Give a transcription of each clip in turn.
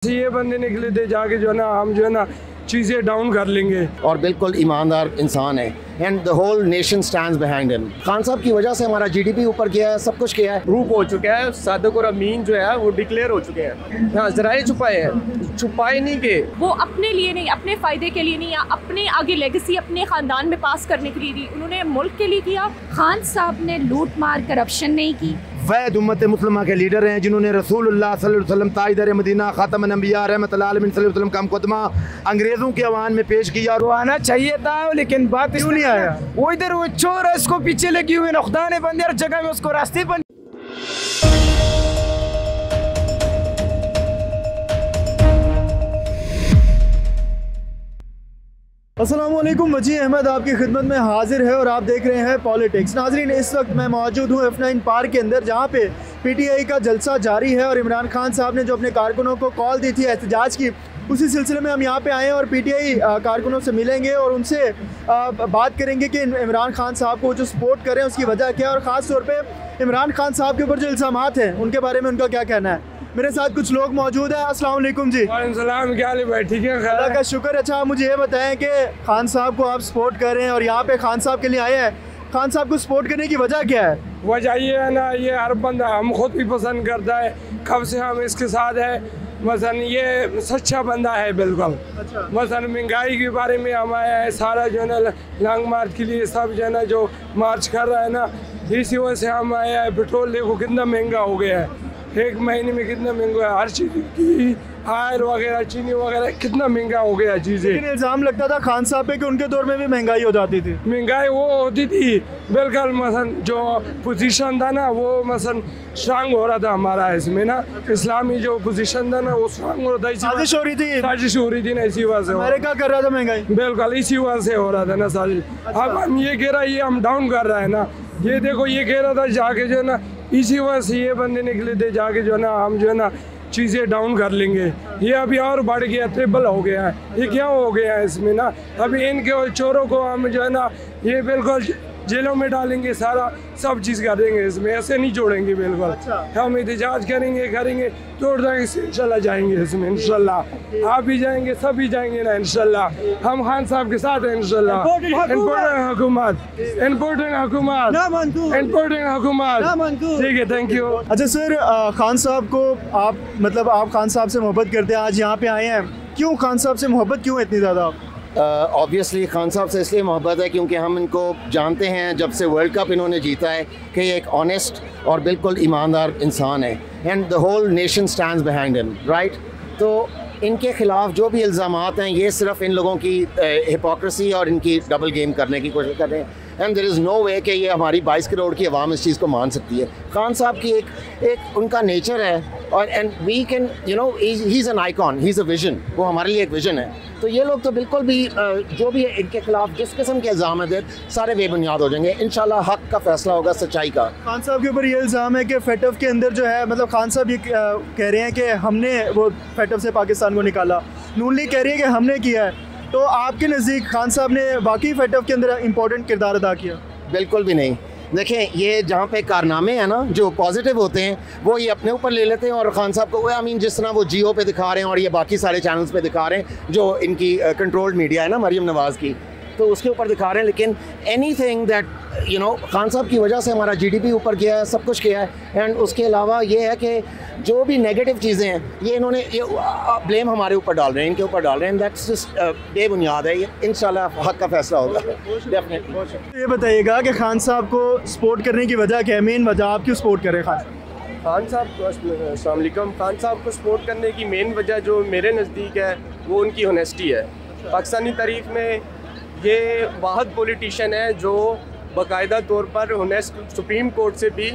ये बंदे निकले थे जाके जो है ना हम जो है ना चीज़ें डाउन कर लेंगे। और बिल्कुल ईमानदार इंसान है and the whole nation stands behind him. Khan साहब की वजह से हमारा जीडीपी ऊपर गया है, सब कुछ किया है, प्रूफ हो चुका है। सादिक और अमीन जो है वो डिक्लेयर हो चुके हैं। हाँ, जराए छुपाए हैं, छुपाए नहीं गए। वो अपने लिए नहीं, अपने फ़ायदे के लिए नहीं, या अपने आगे लेगेसी अपने ख़ानदान में पास करने के लिए नहीं, उन्होंने मुल्क के लिए किया। खान साहब ने लूट मार करप्शन नहीं की। वैद उम्मत मुस्लिमा के लीडर हैं जिन्होंने रसूलुल्लाह सल्लल्लाहु अलैहि वसल्लम ताजदार मदीना खातमुन अंबिया रहमतुल आलमीन सल्लल्लाहु अलैहि वसल्लम का मुकदमा अंग्रेज़ों के अवान में पेश किया। वो आना चाहिए था लेकिन बात क्यों नहीं आया? वो इधर वो चोर है, इसको पीछे लगी हुई है, खुदा ने बंदे हर जगह में उसको रास्ते पर। अस्सलामुअलैकुम, वजी अहमद आपकी खिदमत में हाजिर है और आप देख रहे हैं पॉलिटिक्स। नाजरीन, इस वक्त मैं मौजूद हूँ F9 पार्क के अंदर, जहाँ पे PTI का जलसा जारी है और इमरान खान साहब ने जो अपने कारकुनों को कॉल दी थी एहतजाज की, उसी सिलसिले में हम यहाँ पे आए हैं और PTI कारकुनों से मिलेंगे और उनसे बात करेंगे कि इमरान खान साहब को जो सपोर्ट कर रहे हैं उसकी वजह क्या है और ख़ास तौर पर इमरान खान साहब के ऊपर जो इल्ज़ामात हैं उनके बारे में उनका क्या कहना है। मेरे साथ कुछ लोग मौजूद हैं। अस्सलाम वालेकुम जी। वालेकुम सलाम, क्या हाल है भाई? ठीक है, अल्लाह का शुक्र। अच्छा, आप मुझे ये बताएं कि खान साहब को आप सपोर्ट कर रहे हैं और यहाँ पे खान साहब के लिए आए हैं, खान साहब को सपोर्ट करने की वजह क्या है? वजह ये है ना, ये हर बंदा हम खुद भी पसंद करता है, कब से हम इसके साथ है। मसलन ये सच्चा बंदा है बिल्कुल। अच्छा। मसलन महंगाई के बारे में हम आया है, सारा जो है ना लॉन्ग मार्च के लिए सब जो है ना जो मार्च कर रहा है ना, इसी वजह से हम आया है। पेट्रोल देखो कितना महंगा हो गया है, एक महीने में कितना महंगा है, हर चीज़ की ऑयल वगैरह चीनी वगैरह कितना महंगा हो गया चीज़ें। लेकिन इल्ज़ाम लगता था खान साहब पे कि उनके दौर में भी महंगाई हो जाती थी। महंगाई वो होती थी बिल्कुल, मसन जो पोजीशन था ना वो मसन स्ट्रांग हो रहा था हमारा इसमें ना, इस्लामी जो पोजीशन था ना वो स्ट्रांग हो रहा था। साजिश हो रही थी, साजिश हो रही थी ना, इसी वजह से अमेरिका कर रहा था महंगाई, बिल्कुल इसी वजह से हो रहा था ना साजिश। अब हम ये कह रहा है, ये हम डाउन कर रहा है ना, ये देखो ये कह रहा था जाके जो है ना, इसी वजह से ये बंदे निकले थे जाके जो है ना हम जो है ना चीज़ें डाउन कर लेंगे। ये अभी और बढ़ गया, ट्रिपल हो गया है। ये क्या हो गया है इसमें ना, अभी इनके चोरों को हम जो है ना ये बिल्कुल जेलों में डालेंगे, सारा सब चीज़ कर देंगे इसमें, ऐसे नहीं छोड़ेंगे बिल्कुल। अच्छा। हम एहतजाज करेंगे तोड़ देंगे, इंशाल्लाह जाएंगे इसमें, इंशाल्लाह आप भी जाएंगे, सब भी जाएंगे ना इंशाल्लाह। हम खान साहब के साथ हैं इंशाल्लाह। इम्पोर्टेंट हुकूमत, ठीक है, थैंक यू। अच्छा सर, खान साहब को आप खान साहब से मोहब्बत करते हैं, आज यहाँ पे आए हैं, क्यों खान साहब से मोहब्बत क्यों इतनी ज़्यादा? ऑब्वियसली खान साहब से इसलिए मोहब्बत है क्योंकि हम इनको जानते हैं जब से वर्ल्ड कप इन्होंने जीता है कि ये एक ऑनेस्ट और बिल्कुल ईमानदार इंसान है and the whole nation stands behind him, right. तो इनके ख़िलाफ़ जो भी इल्ज़ामात हैं ये सिर्फ इन लोगों की हिपोक्रेसी और इनकी डबल गेम करने की कोशिश कर रहे हैं एंड देयर इज़ नो वे कि ये हमारी 22 करोड़ की आवाम इस चीज़ को मान सकती है। खान साहब की एक उनका नेचर है और and we can you know he is an icon, he is a vision, वो हमारे लिए एक विजन है। तो ये लोग तो बिल्कुल भी जो भी इनके खिलाफ जिस किस्म के इल्ज़ाम है सारे बेबुनियाद हो जाएंगे। इंशाल्लाह हक़ का फैसला होगा, सच्चाई का। खान साहब के ऊपर ये इल्ज़ाम है कि फेटफ के अंदर जो है, मतलब खान साहब ये कह रहे हैं कि हमने वो फेटफ से पाकिस्तान को निकाला, नून लीग कह रही है कि हमने किया है। तो आपके नज़दीक खान साहब ने वाकई फेटफ के अंदर इंपॉर्टेंट किरदार अदा किया? बिल्कुल भी नहीं। देखें, ये जहाँ पे कारनामे हैं ना जो पॉजिटिव होते हैं वो ये अपने ऊपर ले लेते हैं और खान साहब को आई मीन जिस तरह वो जियो पे दिखा रहे हैं और ये बाकी सारे चैनल्स पे दिखा रहे हैं जो इनकी कंट्रोल्ड मीडिया है ना, मरीम नवाज़ की, तो उसके ऊपर दिखा रहे हैं। लेकिन anything that you know Khan साहब की वजह से हमारा जीडीपी ऊपर गया है, सब कुछ किया है एंड उसके अलावा ये है कि जो भी नेगेटिव चीज़ें हैं ये इन्होंने ये ब्लेम हमारे ऊपर डाल रहे हैं, इनके ऊपर डाल रहे हैं। दैट्स जस्ट बेबुनियाद है। ये इंशाल्लाह हक़ का फैसला होगा डेफिनेटली। ये बताइएगा कि खान साहब को सपोर्ट करने की वजह क्या है, मेन वजह आप क्यों सपोर्ट करें खान साहब को? अस्सलाम वालेकुम। खान साहब को सपोर्ट करने की मेन वजह जो मेरे नज़दीक है वो उनकी ऑनेस्टी है। पाकिस्तानी तारीख में ये वाहद पॉलिटिशियन है जो बाकायदा तौर पर ऑनेस्ट सुप्रीम कोर्ट से भी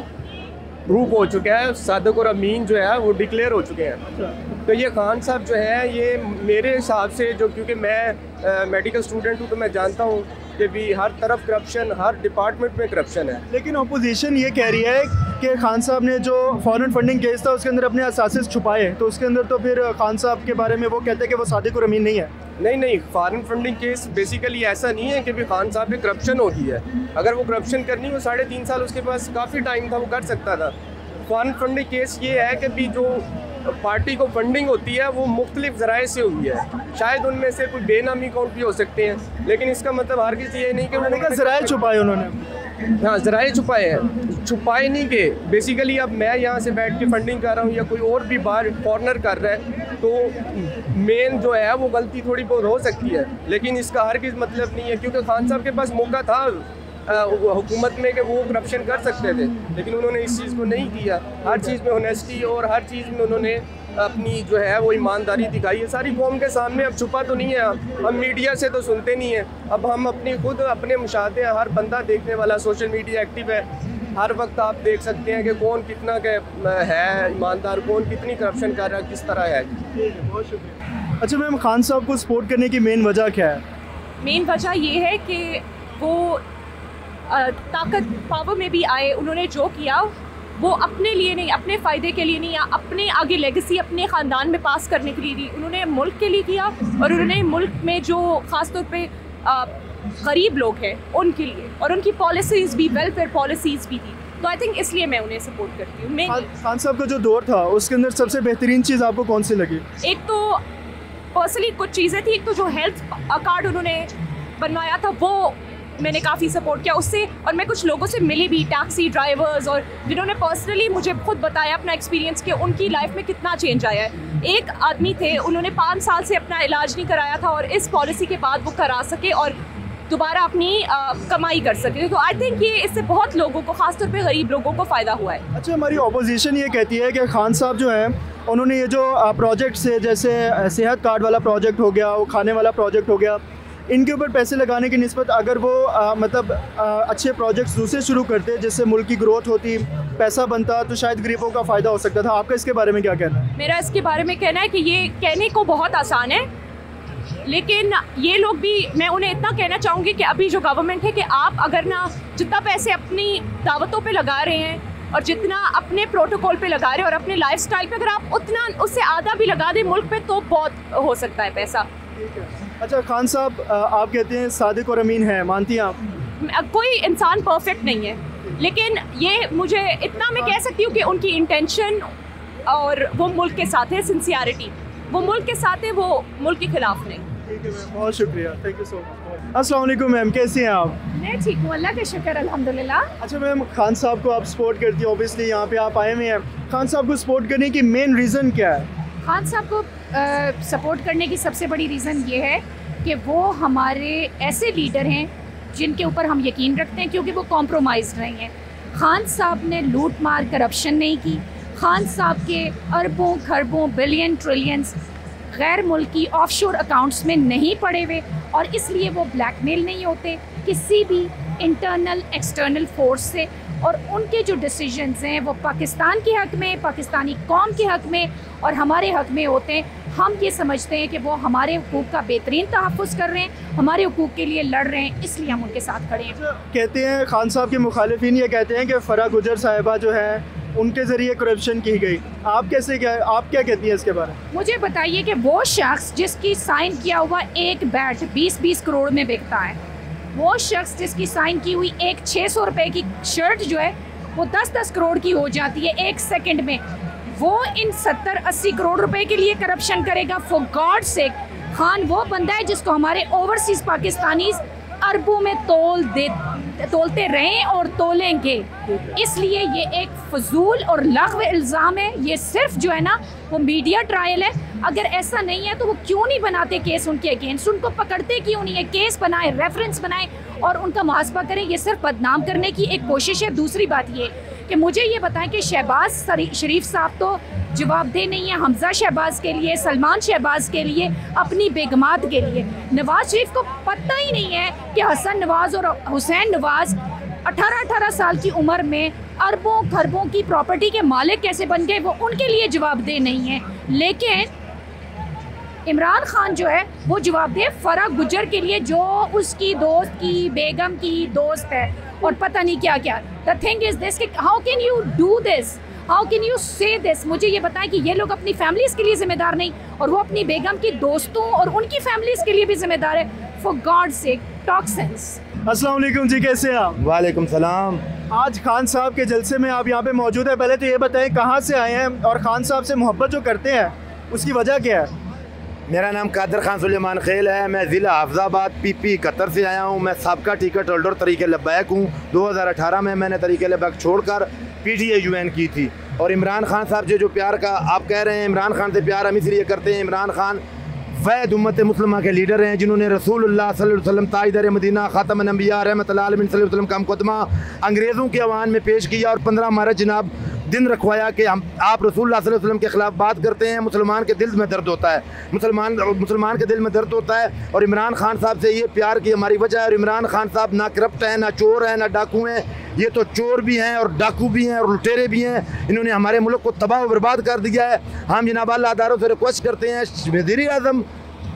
प्रूफ हो चुका है। सादिक और अमीन जो है वो डिक्लेयर हो चुके हैं। तो ये खान साहब जो है ये मेरे हिसाब से, जो क्योंकि मैं मेडिकल स्टूडेंट हूँ तो मैं जानता हूँ कि भी हर तरफ करप्शन, हर डिपार्टमेंट में करप्शन है। लेकिन अपोजिशन ये कह रही है कि खान साहब ने जो फॉरेन फंडिंग केस था उसके अंदर अपने असासिस छुपाए, तो उसके अंदर तो फिर खान साहब के बारे में वो कहते हैं कि वो सादिक और अमीन नहीं है। नहीं, फॉरेन फंडिंग केस बेसिकली ऐसा नहीं है कि भी खान साहब पे करप्शन होती है। अगर वो करप्शन करनी हो 3.5 साल उसके पास काफ़ी टाइम था, वो कर सकता था। फॉरेन फंडिंग केस ये है कि भी जो पार्टी को फंडिंग होती है वो मुख्तलिफ ज़राए से हुई है। शायद उनमें से कोई बेनामी अकाउंट भी हो सकते हैं, लेकिन इसका मतलब हर किसी ये नहीं कि उन्होंने ज़राए छुपाए उन्होंने। हाँ, ज़राए छुपाए हैं, छुपाए नहीं के बेसिकली अब मैं यहाँ से बैठ के फंडिंग कर रहा हूँ या कोई और भी बाहर फॉरनर कर रहा है तो मेन जो है वो गलती थोड़ी बहुत हो सकती है, लेकिन इसका हर किस मतलब नहीं है, क्योंकि खान साहब के पास मौका था हुकूमत में कि वो करप्शन कर सकते थे, लेकिन उन्होंने इस चीज़ को नहीं किया। हर चीज़ में ऑनेस्टी और हर चीज़ में उन्होंने अपनी जो है वो ईमानदारी दिखाई है सारी कौम के सामने। अब छुपा तो नहीं है, हम मीडिया से तो सुनते नहीं हैं, अब हम अपनी खुद अपने मुशाहदे, हर बंदा देखने वाला सोशल मीडिया एक्टिव है, हर वक्त आप देख सकते हैं कि कौन कितना के है ईमानदार, कौन कितनी करप्शन कर रहा है, किस तरह है। बहुत शुक्रिया। अच्छा मैम, खान साहब को सपोर्ट करने की मेन वजह क्या है? मेन वजह ये है कि वो ताकत पावर में भी आए, उन्होंने जो किया वो अपने लिए नहीं, अपने फ़ायदे के लिए नहीं या अपने आगे लेगेसी अपने ख़ानदान में पास करने के लिए नहीं, उन्होंने मुल्क के लिए किया और उन्होंने मुल्क में जो ख़ास तौर पे गरीब लोग हैं उनके लिए, और उनकी पॉलिसीज़ भी वेलफेयर पॉलिसीज़ भी थी, तो आई थिंक इसलिए मैं उन्हें सपोर्ट करती हूँ। मैं खान साहब का जो दौर था उसके अंदर सबसे बेहतरीन चीज़ आपको कौन सी लगी? एक तो पर्सनली कुछ चीज़ें थी, एक तो जो हेल्थ कार्ड उन्होंने बनवाया था वो मैंने काफ़ी सपोर्ट किया उससे, और मैं कुछ लोगों से मिली भी, टैक्सी ड्राइवर्स, और जिन्होंने पर्सनली मुझे खुद बताया अपना एक्सपीरियंस कि उनकी लाइफ में कितना चेंज आया है। एक आदमी थे, उन्होंने 5 साल से अपना इलाज नहीं कराया था और इस पॉलिसी के बाद वो करा सके और दोबारा अपनी कमाई कर सके, तो आई थिंक ये इससे बहुत लोगों को, ख़ासतौर पे गरीब लोगों को फ़ायदा हुआ है। अच्छा, हमारी ऑपोजिशन ये कहती है कि खान साहब जो हैं उन्होंने ये जो प्रोजेक्ट्स है, जैसे सेहत कार्ड वाला प्रोजेक्ट हो गया, वो खाने वाला प्रोजेक्ट हो गया, इनके ऊपर पैसे लगाने की निस्बत अगर वो अच्छे प्रोजेक्ट्स दूसरे शुरू करते जिससे मुल्क की ग्रोथ होती, पैसा बनता, तो शायद गरीबों का फ़ायदा हो सकता था। आपका इसके बारे में क्या कहना है? मेरा इसके बारे में कहना है कि ये कहने को बहुत आसान है, लेकिन ये लोग भी, मैं उन्हें इतना कहना चाहूँगी कि अभी जो गवर्नमेंट है कि आप अगर ना जितना पैसे अपनी दावतों पे लगा रहे हैं और जितना अपने प्रोटोकॉल पे लगा रहे हैं और अपने लाइफस्टाइल पे अगर आप उतना उससे आधा भी लगा दें मुल्क पे, तो बहुत हो सकता है पैसा। अच्छा, खान साहब आप कहते हैं सादिक और अमीन है, मानती हैं आप? कोई इंसान परफेक्ट नहीं है, लेकिन ये मुझे इतना मैं कह सकती हूँ कि उनकी इंटेंशन और वो मुल्क के साथ है, सिंसियरिटी, वो मुल्क के साथ है, वो मुल्क के खिलाफ नहीं। ठीक है मैम, बहुत शुक्रिया, थैंक यू सो मच। अस्सलाम वालेकुम मैम, कैसी हैं आप? मैं ठीक हूँ, अल्लाह का शुक्र, अल्हम्दुलिल्लाह। अच्छा मैम, खान साहब को आप सपोर्ट करती हैं, ऑब्वियसली यहाँ पे आप आए हुए हैं, खान साहब को सपोर्ट करने की मेन रीज़न क्या है? खान साहब को सपोर्ट करने की सबसे बड़ी रीज़न ये है कि वो हमारे ऐसे लीडर हैं जिनके ऊपर हम यकीन रखते हैं, क्योंकि वो कॉम्प्रोमाइज़ नहीं हैं। खान साहब ने लूट मार करप्शन नहीं की, खान साहब के अरबों खरबों बिलियन ट्रिलियंस गैर मुल्की ऑफशोर अकाउंट्स में नहीं पड़े हुए, और इसलिए वो ब्लैकमेल नहीं होते किसी भी इंटरनल एक्सटर्नल फोर्स से, और उनके जो डिसीजंस हैं वो पाकिस्तान के हक़ में, पाकिस्तानी कौम के हक़ में और हमारे हक़ में होते हैं। हम ये समझते हैं कि वो हमारे हुकूक का बेहतरीन तहफ़्फ़ुज़ कर रहे हैं, हमारे हुकूक के लिए लड़ रहे हैं, इसलिए हम उनके साथ खड़े हैं। कहते हैं खान साहब के मुखालिफिन ये कहते हैं कि फ़रा गुजर साहिबा जो है उनके ज़रिए करप्शन की गई, आप क्या कहती हैं इसके बारे में? मुझे बताइए कि वो शख्स जिसकी साइन किया हुआ एक बैट 20-20 करोड़ में बिकता है, वो शख्स जिसकी साइन की हुई एक 600 रुपये की शर्ट जो है वो 10-10 करोड़ की हो जाती है एक सेकंड में, वो इन 70-80 करोड़ रुपए के लिए करप्शन करेगा? फॉर गॉड सेक, खान वो बंदा है जिसको हमारे ओवरसीज़ पाकिस्तानीज़ अरबों में तोलते रहें और तोलेंगे, इसलिए ये एक फजूल और लग़्व इल्ज़ाम है। ये सिर्फ जो है ना वो मीडिया ट्रायल है, अगर ऐसा नहीं है तो वो क्यों नहीं बनाते केस उनके अगेंस्ट, उनको पकड़ते क्यों नहीं है, केस बनाए, रेफरेंस बनाए और उनका मुहासबा करें। ये सिर्फ बदनाम करने की एक कोशिश है। दूसरी बात ये कि मुझे ये बताएं कि शहबाज शरीफ साहब तो जवाबदेह नहीं है हमजा शहबाज के लिए, सलमान शहबाज के लिए, अपनी बेगमात के लिए। नवाज शरीफ को पता ही नहीं है कि हसन नवाज और हुसैन नवाज 18-18 साल की उम्र में अरबों खरबों की प्रॉपर्टी के मालिक कैसे बन गए, वो उनके लिए जवाबदेह नहीं है। लेकिन इमरान खान जो है वो जवाबदेह फ़रा गुजर के लिए, जो उसकी दोस्त की बेगम की दोस्त है और पता नहीं क्या क्या। The thing is this, how can you do this, how can you से दिस? मुझे ये बताएं कि ये लोग अपनी फैमिलीज़ के लिए ज़िम्मेदार नहीं और वो अपनी बेगम की दोस्तों और उनकी फैमिलीज़ के लिए भी ज़िम्मेदार है। For God sake, talk sense. अस्सलाम वालेकुम जी, कैसे हैं आप? वालेकुम सलाम। आज खान साहब के जलसे में आप यहाँ पे मौजूद है, पहले तो ये बताएं कहाँ से आए हैं और खान साहब से मोहब्बत जो करते हैं उसकी वजह क्या है? मेरा नाम कादर खान सुलेमान खेल है। मैं ज़िला हाफजाबाद PP कतर से आया हूँ। मैं साबका टिकट होल्डर तरीके लब्बैक हूँ। 2018 में मैंने तरीके लब्बैक छोड़कर PTI ज्वाइन की थी। और इमरान खान साहब से जो प्यार का आप कह रहे हैं, इमरान खान से प्यार हम इसलिए करते हैं, इमरान खान वैद उम्मत मुस्लिमा के लीडर हैं जिन्होंने रसूलुल्लाह सल्लल्लाहु अलैहि वसल्लम ताजदार मदीना ख़ातमुन नबिय्या रहमतुल आलमीन सल्लल्लाहु अलैहि वसल्लम का मुकदमा अंग्रेज़ों के अवान में पेश किया और 15 मार्च जनाब दिन रखवाया कि हम आप रसूलुल्लाह सल्लल्लाहु अलैहि वसल्लम के ख़िलाफ़ बात करते हैं। मुसलमान के दिल में दर्द होता है, मुसलमान के दिल में दर्द होता है। और इमरान खान साहब से ये प्यार की हमारी वजह है। और इमरान खान साहब ना करप्ट हैं, ना चोर हैं, ना डाकू हैं। ये तो चोर भी हैं और डाकू भी हैं और लुटेरे भी हैं। इन्होंने हमारे मुल्क को तबाह व बर्बाद कर दिया है। हम जनाब अल्लाह अदारों से रिक्वेस्ट करते हैं, वज़ीर-ए-आज़म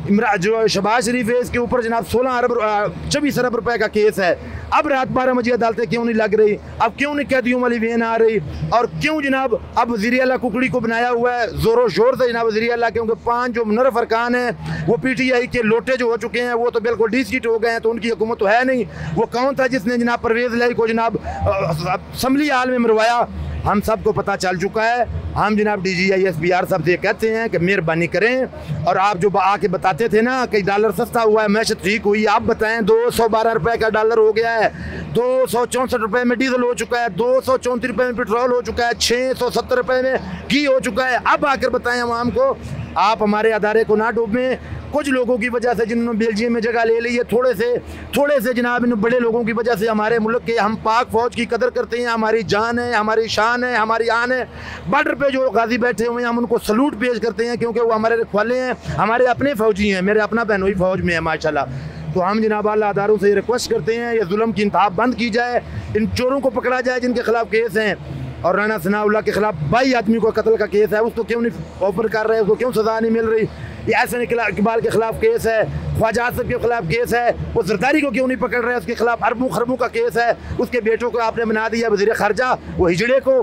जो शहबाज शरीफ है इसके ऊपर जनाब 26 अरब रुपए का केस है। अब रात 12 बजे अदालतें क्यों नहीं लग रही? अब क्यों नहीं कैदियों वाली वेन आ रही? और क्यों जनाब अब वज़ीर आला कुकड़ी को बनाया हुआ है ज़ोरों शोर से जनाब वज़ीर आला, क्योंकि 5 जो मुनर्रफ अरकान हैं वो PTI के लोटे जो हो चुके हैं वो तो बिल्कुल डिस्ट्रिक्ट हो गए हैं, तो उनकी हुकूमत तो है नहीं। वो कौन था जिसने जनाब परवेज़ लाई को जनाब असम्बली हाल में मरवाया? हम सबको पता चल चुका है। हम जनाब DGI SPR साहब से कहते हैं कि मेहरबानी करें। और आप जो आके बताते थे ना कि डॉलर सस्ता हुआ है, मैशत ठीक हुई, आप बताएं 212 रुपए का डॉलर हो गया है, 264 रुपए में डीजल हो चुका है, 234 रुपए में पेट्रोल हो चुका है, 670 रुपए में घी हो चुका है। अब आकर बताएं आवाम को। आप हमारे अदारे को ना डूबें। कुछ लोगों की वजह से जिन्होंने बेल्जियम में जगह ले ली है, थोड़े से जनाब इन बड़े लोगों की वजह से हमारे मुल्क के हम पाक फ़ौज की कदर करते हैं। हमारी जान है, हमारी शान है, हमारी आन है। बॉर्डर पे जो गाजी बैठे हुए हैं हम उनको सलूट पेश करते हैं, क्योंकि वो हमारे रखवाले हैं, हमारे अपने फ़ौजी हैं। मेरे अपना बहन हुई फ़ौज में है माशाल्लाह। तो हम जनाब अल्लाह अदारों से ये रिक्वेस्ट करते हैं ये जुल्म की इंतहा बंद की जाए, इन चोरों को पकड़ा जाए जिनके खिलाफ केस हैं। और राना सनाउल्लाह के खिलाफ 22 आदमी को कत्ल का केस है, उसको क्यों नहीं ऑफर कर रहे हैं, उसको क्यों सज़ा नहीं मिल रही? यासिन इकबाल के खिलाफ केस है, ख्वाजा आसिफ के खिलाफ केस है, वो जरदारी को क्यों नहीं पकड़ रहे हैं? उसके खिलाफ अरबों खरबों का केस है। उसके बेटों को आपने बना दिया वज़ीर ख़ारजा, वो हिजड़े को।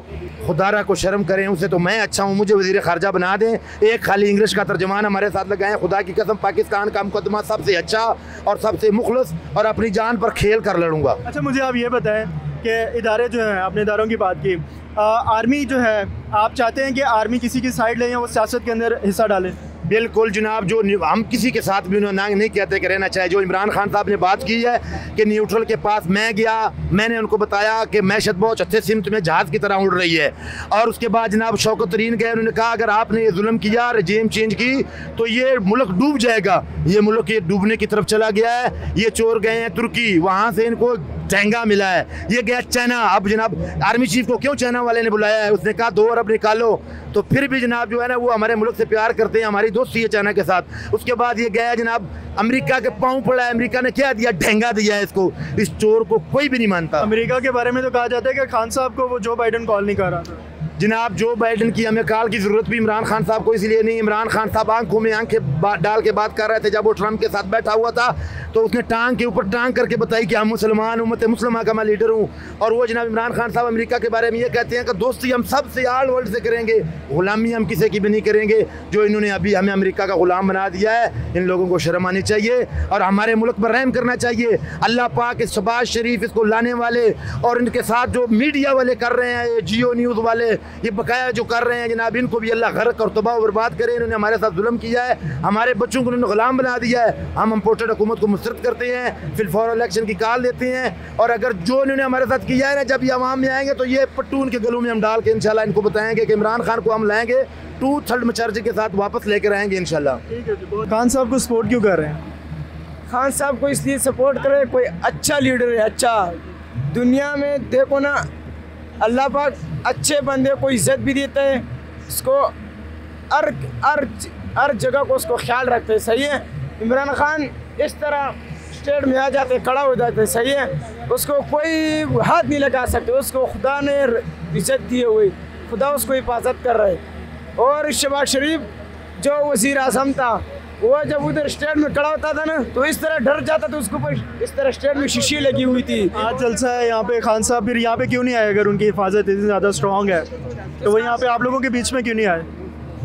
खुदारा को शर्म करें, उससे तो मैं अच्छा हूँ, मुझे वज़ीर ख़ारजा बना दें। एक खाली इंग्लिश का तर्जमान हमारे साथ लगाएं। खुदा की कसम पाकिस्तान का मुकदमा सबसे अच्छा और सबसे मुखलस और अपनी जान पर खेल कर लड़ूंगा। अच्छा, मुझे आप ये बताएं कि इदारे जो हैं, आपने इदारों की बात की, आर्मी जो है, आप चाहते हैं कि आर्मी किसी की साइड लें या वो सियासत के अंदर हिस्सा डालें? बिल्कुल जनाब, जो हम किसी के साथ भी उन्हें नहीं कहते कि रहना चाहिए। जो इमरान खान साहब ने बात की है कि न्यूट्रल के पास मैं गया, मैंने उनको बताया कि मैशत बहुत अच्छे सिमत में जहाज़ की तरह उड़ रही है। और उसके बाद जनाब शौकत तरीन गए, उन्होंने कहा अगर आपने ये जुल्म किया, रजीम चेंज की, तो ये मुल्क डूब जाएगा। ये मुल्क ये डूबने की तरफ चला गया है। ये चोर गए हैं तुर्की, वहाँ से इनको ठहंगा मिला है। ये गया चाइना। अब जनाब आर्मी चीफ को क्यों चाइना वाले ने बुलाया है? उसने कहा 2 अरब निकालो। तो फिर भी जनाब जो है ना वो हमारे मुल्क से प्यार करते हैं, हमारी दोस्ती है चाइना के साथ। उसके बाद ये गया जनाब अमेरिका के पाँव पड़ा है। अमेरिका ने क्या दिया? ठहंगा दिया है इसको। इस चोर को कोई भी नहीं मानता। अमेरिका के बारे में तो कहा जाता है कि खान साहब को वो जो बाइडन कॉल नहीं कर रहा था। जनाब जो बाइडन की हमें कॉल की ज़रूरत भी इमरान खान साहब को इसलिए नहीं, इमरान खान साहब आंखों में आंखें डाल के बात कर रहे थे। जब वो ट्रम्प के साथ बैठा हुआ था तो उसने टांग के ऊपर टांग करके बताई कि हम मुसलमान उम्मत मुस्लिमा का मैं लीडर हूँ। और वो जनाब इमरान खान साहब अमेरिका के बारे में ये कहते हैं कि दोस्ती हम सब से आल वर्ल्ड से करेंगे, गुलामी हम किसी की भी नहीं करेंगे। जो इन्होंने अभी हमें अमेरिका का गुलाम बना दिया है, इन लोगों को शर्म आनी चाहिए और हमारे मुल्क पर रहम करना चाहिए। अल्लाह पाक इस शहबाज शरीफ इसको लाने वाले और इनके साथ जो मीडिया वाले कर रहे हैं, ये जियो न्यूज़ वाले ये बकाया जो कर रहे हैं जनाब, इनको भी अल्लाह गर्क और तबाह बर्बाद करे। इन्होंने हमारे साथ जुल्म किया है, हमारे बच्चों को इन्होंने गुलाम बना दिया है। हम इम्पोर्टेड हुकूमत को मुस्तरद करते हैं, फिर फौरन इलेक्शन की कॉल देते हैं। और अगर जो इन्होंने हमारे साथ किया है ना, जब ये अवाम में आएंगे तो ये पट्टू उनके गलों में हम डाल के इंशाल्लाह इनको बताएंगे कि इमरान खान को हम लाएंगे 2/3 मेजॉरिटी के साथ वापस लेकर आएंगे इंशाल्लाह। खान साहब को सपोर्ट क्यों कर रहे हैं? खान साहब को इसलिए सपोर्ट करे, कोई अच्छा लीडर है। अच्छा दुनिया में देखो ना, अल्लाह पाक अच्छे बंदे को इज्जत भी देते हैं, उसको हर जगह को उसको ख्याल रखते हैं। सही है, इमरान खान इस तरह स्टेट में आ जाते, खड़ा हो जाते, सही है, उसको कोई हाथ नहीं लगा सकते। उसको खुदा ने इज्जत दी हुई, खुदा उसको हिफाजत कर रहे। और शहबाज शरीफ जो वज़ीर आज़म था, वो जब उधर स्टेट में खड़ा होता था ना तो इस तरह डर जाता था, उसके ऊपर इस तरह स्टेट में शीशी लगी हुई थी। आज जलसा है यहाँ पे, खान साहब फिर यहाँ पे क्यों नहीं आए? अगर उनकी हिफाजत इतनी ज़्यादा स्ट्रॉन्ग है तो वो यहाँ पे आप लोगों के बीच में क्यों नहीं आए?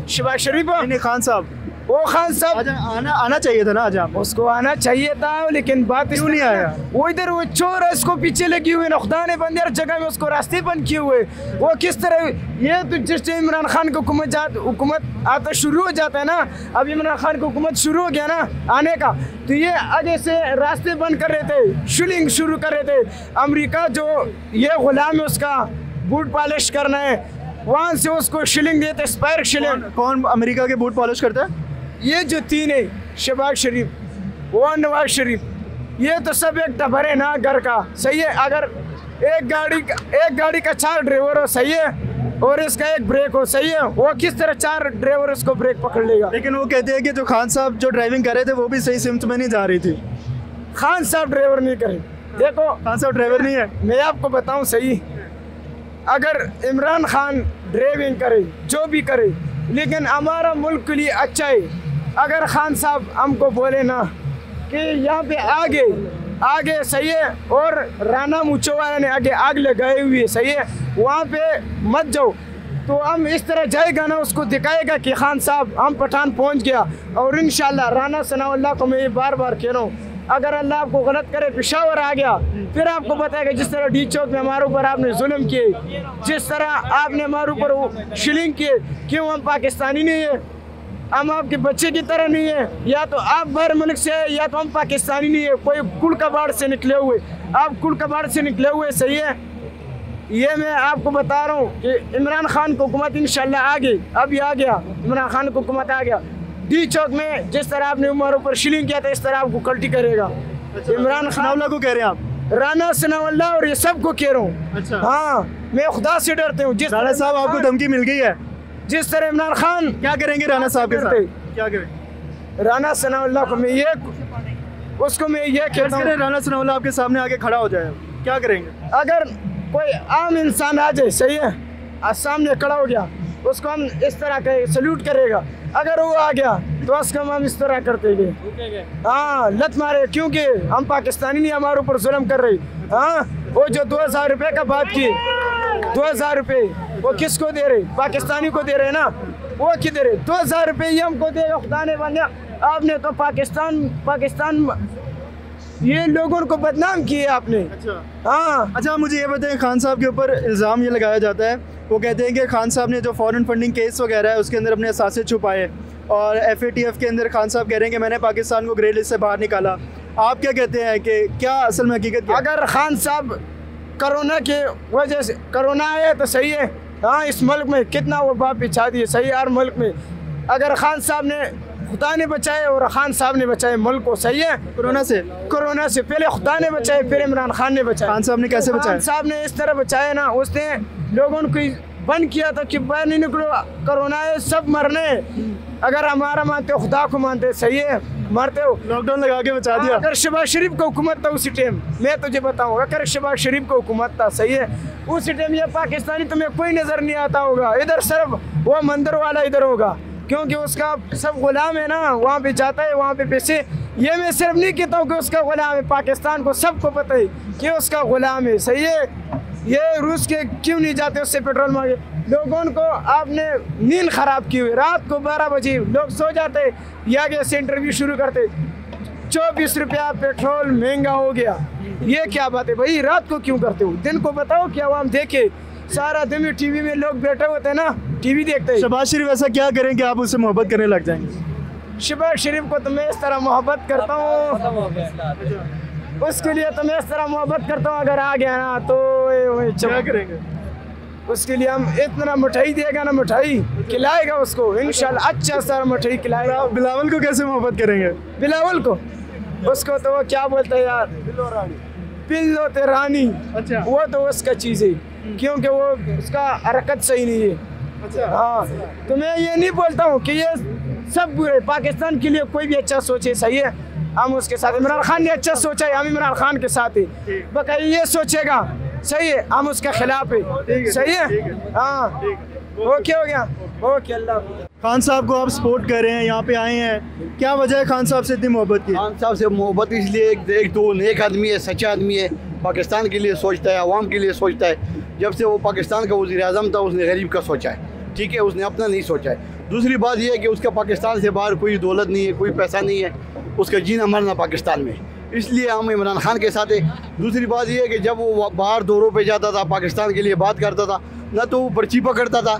शहबाज शरीफ नहीं, खान साहब वो खान साहब आना चाहिए था ना आज आप। उसको आना चाहिए था, लेकिन बात क्यों नहीं आया? वो इधर वो चोर है, इसको पीछे लगी हुई है, खुदा ने बंद हर जगह में उसको रास्ते बंद किए हुए। वो किस तरह, ये तो जिस टाइम इमरान खान की हुकूमत आता शुरू हो जाता है ना, अब इमरान खान की हुकूमत शुरू हो गया ना आने का, तो ये आगे से रास्ते बंद कर रहे थे, शिलिंग शुरू कर रहे थे। अमेरिका जो ये गुलाम है उसका बूट पॉलिश करना है, वहाँ से उसको शिलिंग देते, स्पायर्क शिलिंग। कौन अमेरिका के बूट पॉलिश करता है? ये जो तीन है, शहबाज शरीफ, वो नवाज शरीफ, ये तो सब एक टबर है ना घर का, सही है। अगर एक गाड़ी का 4 ड्राइवर हो, सही है, और इसका एक ब्रेक हो, सही है, वो किस तरह 4 ड्राइवर इसको ब्रेक पकड़ लेगा? लेकिन वो कहते हैं कि जो खान साहब जो ड्राइविंग कर रहे थे वो भी सही सिमत में नहीं जा रही थी। खान साहब ड्राइवर नहीं करे, देखो खान साहब ड्राइवर नहीं है। मैं आपको बताऊं, सही, अगर इमरान खान ड्राइविंग करे, जो भी करे, लेकिन हमारा मुल्क के लिए अच्छा है। अगर खान साहब हमको बोले ना कि यहाँ पे आगे सही है, और राना मुचो वाला ने आग लगाई हुई है, सही है, वहाँ पे मत जाओ, तो हम इस तरह जाएगा ना, उसको दिखाएगा कि खान साहब हम पठान पहुँच गया। और इंशाल्लाह राना सनाउल्लाह को मैं ये बार बार कह रहा हूँ, अगर अल्लाह आपको गलत करे, पेशावर आ गया, फिर आपको बताएगा जिस तरह डी चौक में हमारे ऊपर आपने जुल्म किए, जिस तरह आपने हमारे ऊपर शिलिंग किए, क्यों हम पाकिस्तानी नहीं है? हम आपके बच्चे की तरह नहीं है, या तो आप बाहर मुल्क से है, या तो हम पाकिस्तानी नहीं है, कोई कुल कबाड़ से निकले हुए, आप कुल कबाड़ से निकले हुए, सही है। ये मैं आपको बता रहा हूँ कि इमरान खान की हुकूमत इंशाल्लाह आ गई, अभी आ गया, इमरान खान की हुकूमत आ गया। डी चौक में जिस तरह आपने हमारे ऊपर शिलिंग किया था, इस तरह आपको कल्टी करेगा। इमरान खान को कह रहे हैं आप? राना सनाउल्लाह और ये सबको कह रहा हूँ। अच्छा। हाँ, मैं खुदा से डरते हूँ। जिस राना साहब आपको धमकी मिल गई है? जिस तरह इमरान खान क्या करेंगे राना साहब के साथ? क्या करें? राना सनाउल्लाह को मैं ये कहता हूँ, राना सनाउल्लाह आपके सामने आके खड़ा हो जाए, क्या करेंगे? अगर कोई आम इंसान आ जाए, सही है, आज सामने खड़ा हो गया, उसको हम इस तरह के सल्यूट करेगा। अगर वो आ गया तो उसको हम इस तरह करते गए, हाँ, लत मारे, क्योंकि हम पाकिस्तानी नहीं, हमारे ऊपर जुल्म कर रही। हाँ, वो जो 2000 रुपये का बात की, 2000 रुपये वो किसको दे रहे? पाकिस्तानी को दे रहे ना, वो किधर है? 2000 रुपये ये हमको देगा, खुदा ने बंदा। आपने तो पाकिस्तान ये लोगों को बदनाम किए आपने। हाँ। अच्छा, मुझे ये बताएं, खान साहब के ऊपर इल्ज़ाम ये लगाया जाता है, वो कहते हैं कि खान साहब ने जो फॉरेन फंडिंग केस वगैरह है उसके अंदर अपने असासे छुपाए, और FATF के अंदर खान साहब कह रहे हैं कि मैंने पाकिस्तान को ग्रे लिस्ट से बाहर निकाला। आप क्या कहते हैं कि क्या असल में हकीकत क्या? अगर खान साहब कोरोना के वजह से, कोरोना आया तो सही है, हाँ, इस मुल्क में कितना वो बाप पिछा दिए, सही है, हर मुल्क में। अगर खान साहब ने, खुदा ने बचाए और खान साहब ने बचाए मुल्क को, सही है, कोरोना से पहले खुदा ने बचाए, फिर इमरान खान ने बचाया। खान साहब ने कैसे बचाया? खान साहब ने इस तरह बचाया ना, उसने लोगों को बंद किया था कि बाहर नहीं निकलो, कोरोना है, सब मरने। अगर हमारा मानते हो, खुदा को मानते, सही है, मरते हो, लॉकडाउन लगा के बचा दिया। अगर शहबाज शरीफ का हुकूमत था उसी टाइम, मैं तुझे बताऊँ, अगर शहबाज शरीफ का हुकूमत था, सही है, उसी टाइम ये पाकिस्तानी तुम्हें कोई नज़र नहीं आता होगा। इधर सिर्फ वो मंदिर वाला इधर होगा, क्योंकि उसका सब गुलाम है ना, वहाँ पे जाता है, वहाँ पे पैसे। ये मैं सिर्फ नहीं कहता हूँ कि उसका गुलाम है, पाकिस्तान को सबको पता है कि उसका गुलाम है, सही है। ये रूस के क्यों नहीं जाते उससे पेट्रोल मांगे? लोगों को आपने नींद ख़राब की हुई, रात को 12 बजे लोग सो जाते, ये आगे से इंटरव्यू शुरू करते, 24 रुपया पेट्रोल महंगा हो गया। ये क्या बात है भाई? रात को क्यों करते हो? दिन को बताओ कि आवाम देखे। सारा दिन टीवी में लोग बैठे होते हैं ना, टीवी देखते हैं। शहबाज शरीफ ऐसा क्या करें कि आप उससे मोहब्बत करने लग जाएंगे? शहबाज शरीफ को तो मैं इस तरह मोहब्बत करता हूँ, उसके लिए तो मैं इस तरह मोहब्बत करता हूँ, अगर आ गया ना तो क्या करेंगे? उसके लिए हम इतना मिठाई देगा ना, मिठाई खिलाएगा उसको इंशाल्लाह, अच्छा सारा मिठाई खिलाएगा। बिलावल को कैसे मोहब्बत करेंगे? बिलावल को, उसको तो वो क्या बोलते हैं यार, पिल्लो ते रानी। अच्छा। वो तो उसका चीज़ है, क्योंकि वो उसका हरकत सही नहीं है। अच्छा। हाँ, तो मैं ये नहीं बोलता हूँ कि ये सब बुरे, पाकिस्तान के लिए कोई भी अच्छा सोचे, सही है, हम उसके साथ। इमरान खान ने अच्छा सोचा है, हम इमरान खान के साथ है। बकाई ये सोचेगा, सही है, हम उसके खिलाफ है, सही है। हाँ, ओके हो गया, ओके, अल्लाह। खान साहब को आप सपोर्ट कर रहे हैं, यहाँ पे आए हैं, क्या वजह है खान साहब से इतनी मोहब्बत की? खान साहब से मोहब्बत इसलिए, एक तो नेक आदमी है, सच्चा आदमी है, पाकिस्तान के लिए सोचता है, आवाम के लिए सोचता है। जब से वो पाकिस्तान का वज़ीर आज़म था, उसने गरीब का सोचा है, ठीक है, उसने अपना नहीं सोचा है। दूसरी बात यह है कि उसका पाकिस्तान से बाहर कोई दौलत नहीं है, कोई पैसा नहीं है, उसका जीना मरना पाकिस्तान में, इसलिए हम इमरान खान के साथ है। दूसरी बात यह है कि जब वो बाहर दौरों पे जाता था, पाकिस्तान के लिए बात करता था, न तो वो पर्ची पकड़ता था,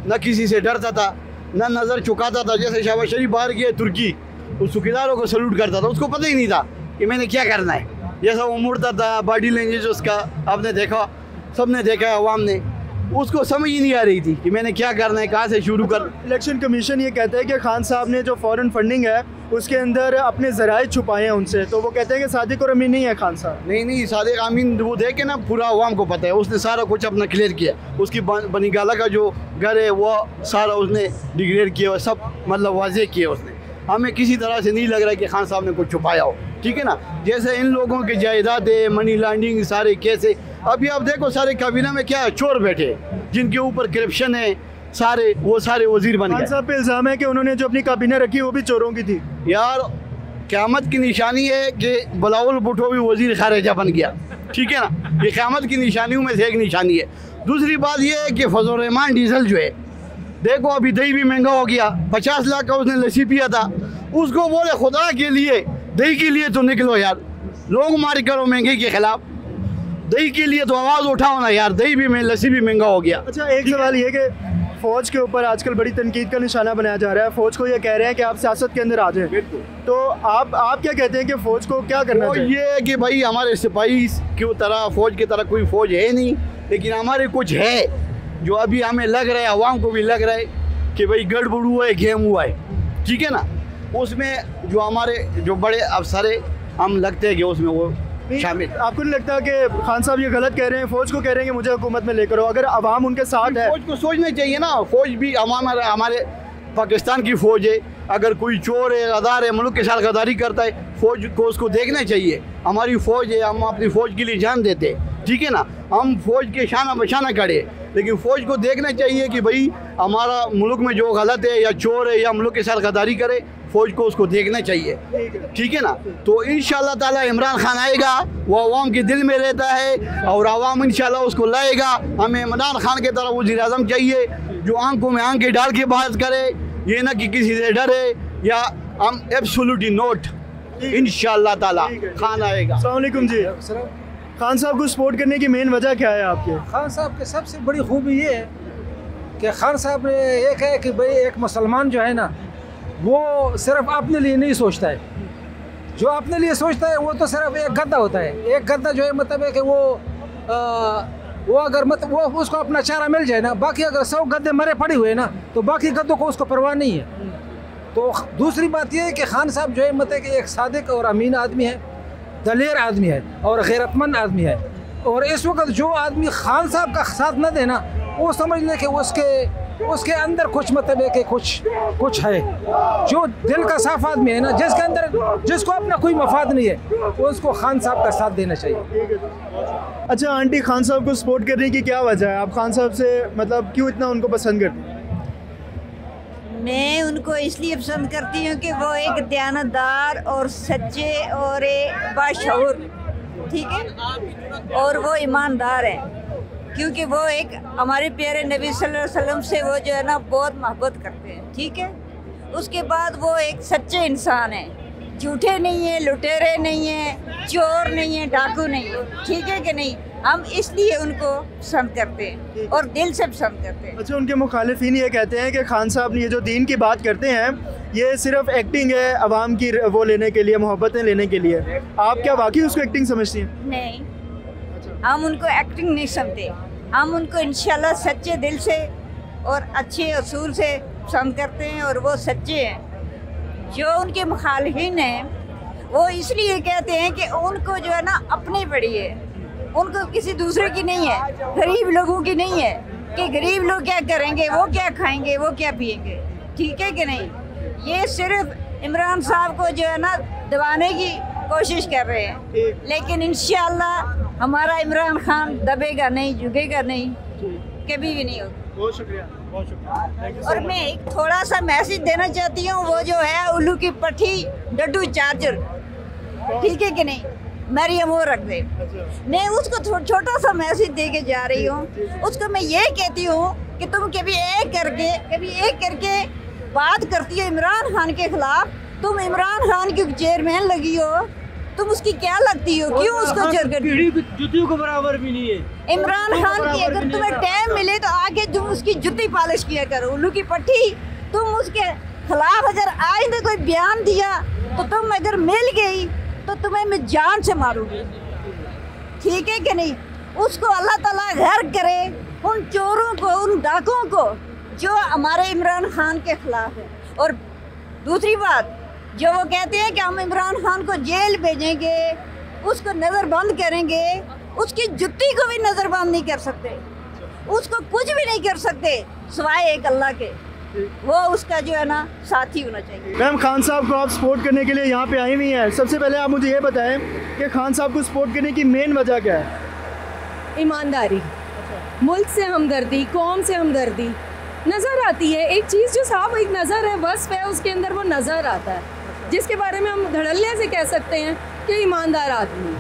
न किसी से डरता था, न नज़र चुकाता था। जैसे शहबाज शरीफ बाहर गया तुर्की, उस चौकीदारों को सल्यूट करता था, उसको पता ही नहीं था कि मैंने क्या करना है। जैसा वो मुड़ता था, बॉडी लैंग्वेज उसका आपने देखा, सबने देखा, अवाम ने, उसको समझ ही नहीं आ रही थी कि मैंने क्या करना है, कहाँ से शुरू कर। इलेक्शन कमीशन ये कहता है कि खान साहब ने जो फॉरेन फंडिंग है उसके अंदर अपने ज़राए छुपाए हैं उनसे, तो वो कहते हैं कि सादिक और अमीन नहीं है खान साहब। नहीं, सादिक अमीन वो देख के ना पूरा अवाम को पता है, उसने सारा कुछ अपना क्लियर किया। उसकी बनीगाला का जो घर है वो सारा उसने डिक्लेयर किया और सब मतलब वाजे किया उसने। हमें किसी तरह से नहीं लग रहा है कि खान साहब ने कुछ छुपाया हो, ठीक है ना। जैसे इन लोगों की जायदादें, मनी लॉन्ड्रिंग, सारे केसे, अभी आप देखो सारे काबीना में क्या चोर बैठे जिनके ऊपर करप्शन है, सारे वजीर बन गए। खान साहब पे इल्ज़ाम है कि उन्होंने जो अपनी काबीना रखी वो भी चोरों की थी। यार क़यामत की निशानी है कि बिलावल भुट्टो भी वजीर खारिजा बन गया, ठीक है ना। ये क़यामत की निशानियों में से एक निशानी है। दूसरी बात ये है कि फजल रहमान डीजल जो है, देखो अभी दही भी महंगा हो गया, 50 लाख का उसने लस्सी पिया था, उसको बोले खुदा के लिए दही के लिए तो निकलो यार, लोग मार करो महंगे के खिलाफ, दही के लिए तो आवाज़ उठाओ ना यार, दही भी लस्सी भी महंगा हो गया। अच्छा, एक सवाल ये कि फ़ौज के ऊपर आजकल बड़ी तनकीद का निशाना बनाया जा रहा है, फ़ौज को ये कह रहे हैं कि आप सियासत के अंदर आ जाएं, तो आप क्या कहते हैं कि फ़ौज को क्या करना चाहिए? ये है कि भाई हमारे सिपाही की तरह, फ़ौज की तरह कोई फ़ौज है नहीं, लेकिन हमारे कुछ है जो अभी हमें लग रहा है, आवाम को भी लग रहा है कि भाई गड़बड़ हुआ है, गेम हुआ है, ठीक है ना। उसमें जो हमारे जो बड़े अफसर है, हम लगते हैं कि उसमें वो शामिल। आपको नहीं लगता कि खान साहब ये गलत कह रहे हैं, फ़ौज को कह रहे हैं कि मुझे हुकूमत में लेकर आओ? अगर अवाम उनके साथ है, फ़ौज को सोचना चाहिए ना, फ़ौज भी हमारे पाकिस्तान की फ़ौज है, अगर कोई चोर है, गद्दार है, मुल्क के साथ गद्दारी करता है, फ़ौज को उसको देखना चाहिए। हमारी फ़ौज है, हम अपनी फ़ौज के लिए जान देते हैं, ठीक है ना। हम फ़ौज के शाना बशाना खड़े, लेकिन फ़ौज को देखना चाहिए कि भाई हमारा मुल्क में जो गलत है या चोर है या मुल्क के साथ गद्दारी करे, फ़ौज को उसको देखना चाहिए, ठीक है ना। तो इंशाअल्लाह ताला इमरान खान आएगा, वो अवाम के दिल में रहता है और अवाम इंशाअल्लाह उसको लाएगा। हमें इमरान खान की तरह वज़ीर आज़म चाहिए जो आंखों में आंखें डाल के बात करे, ये ना कि किसी से डरे या हम एब्सोल्युटली नोट। इंशाअल्लाह ताला खान आएगा। अस्सलाम वालेकुम जी। खान साहब को सपोर्ट करने की मेन वजह क्या है आपके? खान साहब की सबसे बड़ी खूबी ये है कि खान साहब ने एक है कि भाई एक मुसलमान जो है ना, वो सिर्फ अपने लिए नहीं सोचता है, जो अपने लिए सोचता है वो तो सिर्फ एक गद्दा होता है। एक गद्दा जो है मतलब है कि वो अगर मतलब वो उसको अपना चारा मिल जाए ना, बाकी अगर 100 गद्दे मरे पड़े हुए ना तो बाकी गद्दों को उसको परवाह नहीं है। तो दूसरी बात ये है कि खान साहब जो है मतलब कि एक सादिक और अमीन आदमी है, दलेर आदमी है और गैरतमंद आदमी है। और इस वक्त जो आदमी खान साहब का साथ न देना, वो समझ ले कि उसके अंदर कुछ मतलब है कि कुछ है। जो दिल का साफ आदमी है ना, जिसके अंदर जिसको अपना कोई मफाद नहीं है, उसको खान साहब का साथ देना चाहिए। अच्छा आंटी, खान साहब को सपोर्ट करने की क्या वजह है? आप खान साहब से मतलब क्यों इतना उनको पसंद करती हैं? मैं उनको इसलिए पसंद करती हूँ कि वो एक दयानतदार और सच्चे और बाशऊर, ठीक है, और वो ईमानदार हैं, क्योंकि वो एक हमारे प्यारे नबी सल्लल्लाहु अलैहि वसल्लम से वो जो है ना बहुत मोहब्बत करते हैं, ठीक है। उसके बाद वो एक सच्चे इंसान हैं, झूठे नहीं हैं, लुटेरे नहीं हैं, चोर नहीं हैं, डाकू नहीं है, ठीक है कि नहीं। हम इसलिए उनको पसंद करते हैं और दिल से पसंद करते हैं। अच्छा, उनके मुखालिफिन ये कहते हैं कि खान साहब ने ये जो दीन की बात करते हैं ये सिर्फ एक्टिंग है, अवाम की वो लेने के लिए, मोहब्बतें लेने के लिए। आप क्या वाकई उसको एक्टिंग समझती हैं? नहीं, हम उनको एक्टिंग नहीं समझते, हम उनको इंशाल्लाह सच्चे दिल से और अच्छे असूल से पसंद करते हैं और वो सच्चे हैं। जो उनके मुखालिफिन हैं वो इसलिए कहते हैं कि उनको जो है ना अपनी पड़ी है, उनको किसी दूसरे की नहीं है, गरीब लोगों की नहीं है कि गरीब लोग क्या करेंगे, वो क्या खाएंगे, वो क्या पिएंगे, ठीक है कि नहीं। ये सिर्फ इमरान साहब को जो है ना दबाने की कोशिश कर रहे हैं, लेकिन इंशाअल्लाह हमारा इमरान खान दबेगा नहीं, झुकेगा नहीं, कभी भी नहीं होगा। बहुत शुक्रिया, बहुत शुक्रिया। और मैं एक थोड़ा सा मैसेज देना चाहती हूँ, वो जो है उल्लू की पट्टी डड्डू चार्जर, ठीक है कि नहीं, मरियम वो रख दे। मैं उसको छोटा सा मैसेज दे के जा रही हूँ। उसको मैं ये कहती हूँ कि तुम कभी एक करके बात करती हो इमरान खान के खिलाफ। तुम इमरान खान की चेयरमैन लगी हो, तुम उसकी क्या लगती हो, क्यों उसको चेयर करती हो? जुतियों को बराबर भी नहीं है इमरान खान की अगर तुम्हें टाइम मिले तो आके तुम उसकी जुत्ती पॉलिश किया करो, उल्लू की पट्टी। तुम उसके खिलाफ अगर आइंदा कोई बयान दिया तो तुम अगर मिल गई तो तुम्हें मैं जान से मारूंगी, ठीक है कि नहीं? उसको अल्लाह ताला घर करे उन चोरों को, उन डाकुओं को जो हमारे इमरान खान के खिलाफ है। और दूसरी बात, जो वो कहते हैं कि हम इमरान खान को जेल भेजेंगे, उसको नज़रबंद करेंगे, उसकी जुत्ती को भी नज़रबंद नहीं कर सकते, उसको कुछ भी नहीं कर सकते सिवाय एक अल्लाह के। वो उसका जो है ना साथी होना चाहिए। मैम, खान साहब को आप सपोर्ट करने के लिए यहाँ पे आई हुई हैं। सबसे पहले आप मुझे ये बताएं कि खान साहब को सपोर्ट करने की मेन वजह क्या है? ईमानदारी, मुल्क से हमदर्दी, कौम से हमदर्दी नज़र आती है। एक चीज़ जो साफ एक नज़र है, वस्फ है, उसके अंदर वो नज़र आता है, जिसके बारे में हम धड़ल्ले से कह सकते हैं कि ईमानदार आदमी।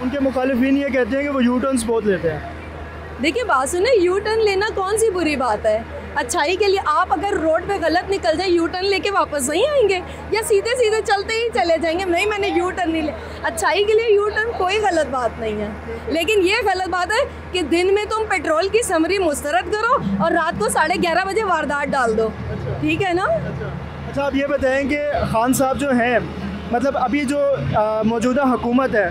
उनके मुखालिफिन ये कहते हैं कि वो यू टर्न्स बहुत लेते हैं। देखिए बात सुने, यू टर्न लेना कौन सी बुरी बात है? अच्छाई के लिए आप अगर रोड पे गलत निकल जाए, यू टर्न लेके वापस नहीं आएंगे या सीधे सीधे चलते ही चले जाएंगे? नहीं, मैंने यू टर्न नहीं लिया। अच्छाई के लिए यू टर्न कोई गलत बात नहीं है, लेकिन ये गलत बात है कि दिन में तुम पेट्रोल की समरी मुस्तरद करो और रात को 11:30 बजे वारदात डाल दो, ठीक है ना? अच्छा, आप ये बताएं कि खान साहब जो हैं, मतलब अभी जो मौजूदा हुकूमत है,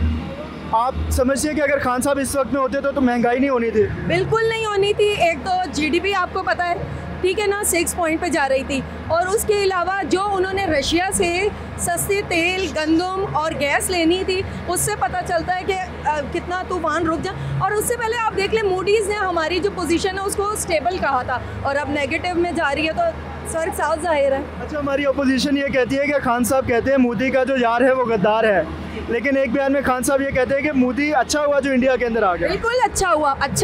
आप समझते हैं कि अगर खान साहब इस वक्त में होते तो महंगाई नहीं होनी थी? बिल्कुल नहीं होनी थी। एक तो जीडीपी आपको पता है, ठीक है ना, 6 पॉइंट पे जा रही थी, और उसके अलावा जो उन्होंने रशिया से सस्ते तेल, गंदम और गैस लेनी थी, उससे पता चलता है कि कितना तूफान रुक जा। और उससे पहले आप देख लें, मूडीज़ ने हमारी जो पोजीशन है उसको स्टेबल कहा था और अब नेगेटिव में जा रही है, तो फर्क साफ जाहिर है। अच्छा, हमारी अपोजिशन ये कहती है कि खान साहब कहते हैं मोदी का जो यार है वो गद्दार है, लेकिन एक बयान में खान साहब ये कहते हैं कि मोदी अच्छा हुआ जो इंडिया के अंदर आ गया। बिल्कुल अच्छा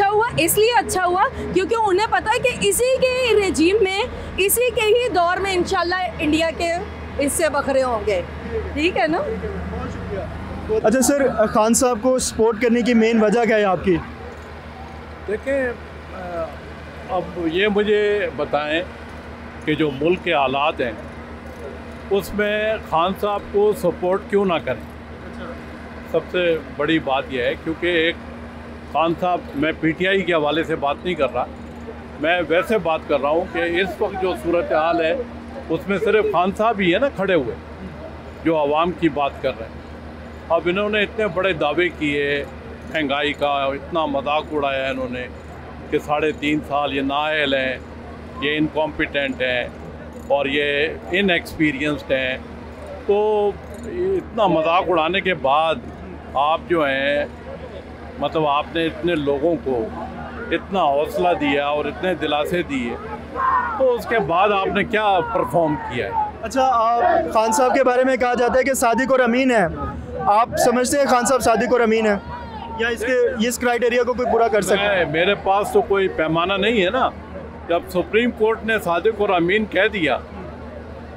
हुआ इसलिए अच्छा हुआ क्योंकि उन्हें पता है कि इसी के रेजीम में, इसी के ही दौर में इंशाल्लाह इंडिया के हिस्से बखरे होंगे, ठीक है ना? अच्छा सर, खान साहब को सपोर्ट करने की मेन वजह क्या है आपकी? देखें, अब ये मुझे बताएं कि जो मुल्क के हालात हैं उसमें खान साहब को सपोर्ट क्यों ना करें। सबसे बड़ी बात यह है क्योंकि एक खान साहब, मैं पीटीआई के हवाले से बात नहीं कर रहा, मैं वैसे बात कर रहा हूँ कि इस वक्त जो सूरत हाल है उसमें सिर्फ खान साहब ही है ना खड़े हुए जो आवाम की बात कर रहे हैं। अब इन्होंने इतने बड़े दावे किए महंगाई का, इतना मजाक उड़ाया इन्होंने कि 3.5 साल ये नाअहल हैं, ये इनकॉम्पिटेंट हैं और ये इनएक्सपीरियंस्ड हैं। तो इतना मजाक उड़ाने के बाद आप जो हैं, मतलब आपने इतने लोगों को इतना हौसला दिया और इतने दिलासे दिए, तो उसके बाद आपने क्या परफॉर्म किया है? अच्छा, खान साहब के बारे में कहा जाता है कि सादिक और अमीन है। आप समझते हैं खान साहब सादिक और अमीन है या इस क्राइटेरिया को कोई पूरा कर सकता है? मेरे पास तो कोई पैमाना नहीं है ना। जब सुप्रीम कोर्ट ने सादिक और अमीन कह दिया,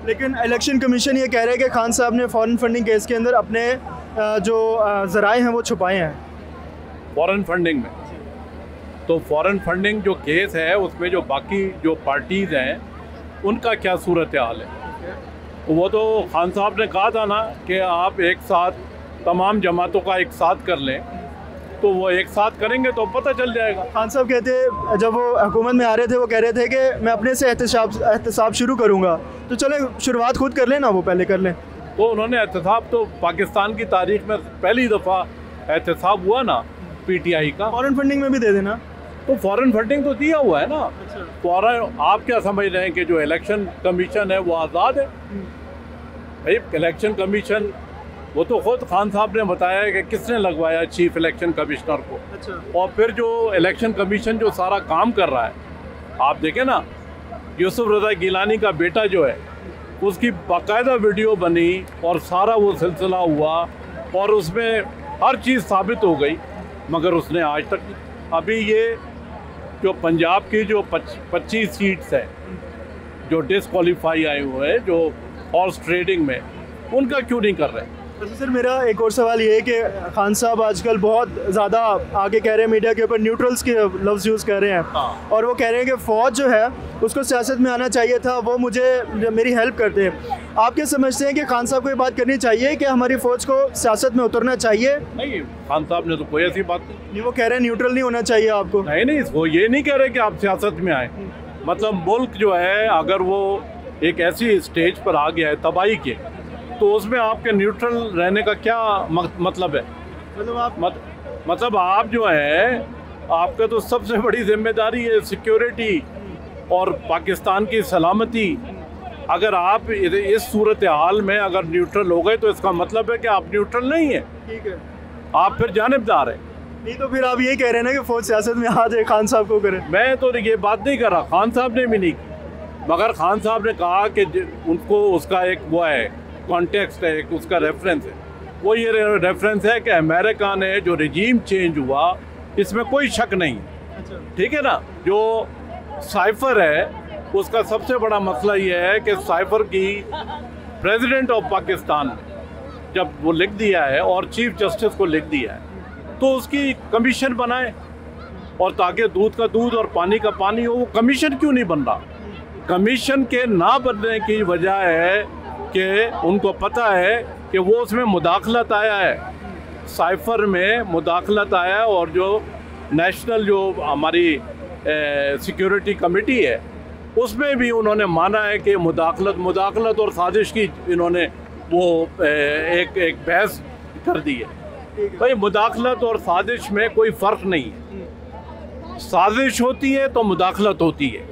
लेकिन इलेक्शन कमीशन ये कह रहे हैं कि खान साहब ने फॉरेन फंडिंग केस के अंदर अपने जो ज़राए हैं वो छुपाए हैं। फॉरेन फंडिंग में तो फॉरेन फंडिंग जो केस है उसमें जो बाकी जो पार्टीज़ हैं उनका क्या सूरत हाल है? वो तो खान साहब ने कहा था ना कि आप एक साथ तमाम जमातों का एक साथ कर लें, तो वो एक साथ करेंगे तो पता चल जाएगा। खान साहब कहते, जब वो हुकूमत में आ रहे थे, वो कह रहे थे कि मैं अपने से एहतसाब शुरू करूँगा, तो चले शुरुआत खुद कर लें ना, वो पहले कर लें। तो उन्होंने एहतसाब, तो पाकिस्तान की तारीख में पहली दफ़ा एहतसाब हुआ ना पीटीआई का। फॉरेन फंडिंग में भी दे देना, तो फॉरेन फंडिंग तो दिया हुआ है ना। फॉरेन, आप क्या समझ रहे हैं कि जो इलेक्शन कमीशन है वो आज़ाद है? भाई इलेक्शन कमीशन, वो तो खुद खान साहब ने बताया है कि किसने लगवाया चीफ इलेक्शन कमिश्नर को। और फिर जो इलेक्शन कमीशन जो सारा काम कर रहा है, आप देखें ना, यूसुफ रज़ा गिलानी का बेटा जो है उसकी बाकायदा वीडियो बनी और सारा वो सिलसिला हुआ और उसमें हर चीज़ साबित हो गई, मगर उसने आज तक, अभी ये जो पंजाब की जो 25 सीट्स हैं जो डिसक्वालीफाई आए हुए हैं जो हॉर्स ट्रेडिंग में, उनका क्यों नहीं कर रहे? अच्छा सर, मेरा एक और सवाल ये है कि खान साहब आजकल बहुत ज़्यादा आगे कह रहे हैं, मीडिया के ऊपर न्यूट्रल्स के लफ्ज़ यूज़ कर रहे हैं और वो कह रहे हैं कि फ़ौज जो है उसको सियासत में आना चाहिए था, वो मेरी हेल्प करते हैं। आप क्या समझते हैं कि खान साहब को ये बात करनी चाहिए कि हमारी फ़ौज को सियासत में उतरना चाहिए? नहीं, खान साहब ने तो कोई ऐसी बात नहीं, वो कह रहे हैं न्यूट्रल नहीं होना चाहिए आपको। नहीं, वो ये नहीं कह रहे कि आप सियासत में आए। मतलब मुल्क जो है अगर वो एक ऐसी स्टेज पर आ गया है तबाही के, तो उसमें आपके न्यूट्रल रहने का क्या मतलब है? मतलब आप जो है, आपका तो सबसे बड़ी जिम्मेदारी है सिक्योरिटी और पाकिस्तान की सलामती। अगर आप इस सूरत हाल में अगर न्यूट्रल हो गए तो इसका मतलब है कि आप न्यूट्रल नहीं है, ठीक है, आप फिर जानिबदार हैं। नहीं तो फिर आप ये कह रहे हैं ना कि फौज सियासत में आ जाए, खान साहब को करे। मैं तो ये बात नहीं कर रहा, खान साहब ने भी नहीं की, मगर खान साहब ने कहा कि उनको उसका एक वो है कॉन्टेक्स्ट है, एक उसका रेफरेंस है। वो ये रेफरेंस है कि अमेरिका ने जो रिजीम चेंज हुआ इसमें कोई शक नहीं, ठीक है ना। जो साइफर है उसका सबसे बड़ा मसला ये है कि साइफर की प्रेसिडेंट ऑफ पाकिस्तान जब वो लिख दिया है और चीफ जस्टिस को लिख दिया है तो उसकी कमीशन बनाए, और ताकि दूध का दूध और पानी का पानी हो। वो कमीशन क्यों नहीं बन रहा? कमीशन के ना बनने की वजह है कि उनको पता है कि वो उसमें मुदाखलत आया है, साइफर में मुदाखलत आया है, और जो नेशनल जो हमारी सिक्योरिटी कमेटी है उसमें भी उन्होंने माना है कि मुदाखलत और साजिश की इन्होंने वो एक बहस कर दी है। भाई मुदाखलत और साजिश में कोई फ़र्क नहीं है, साजिश होती है तो मुदाखलत होती है।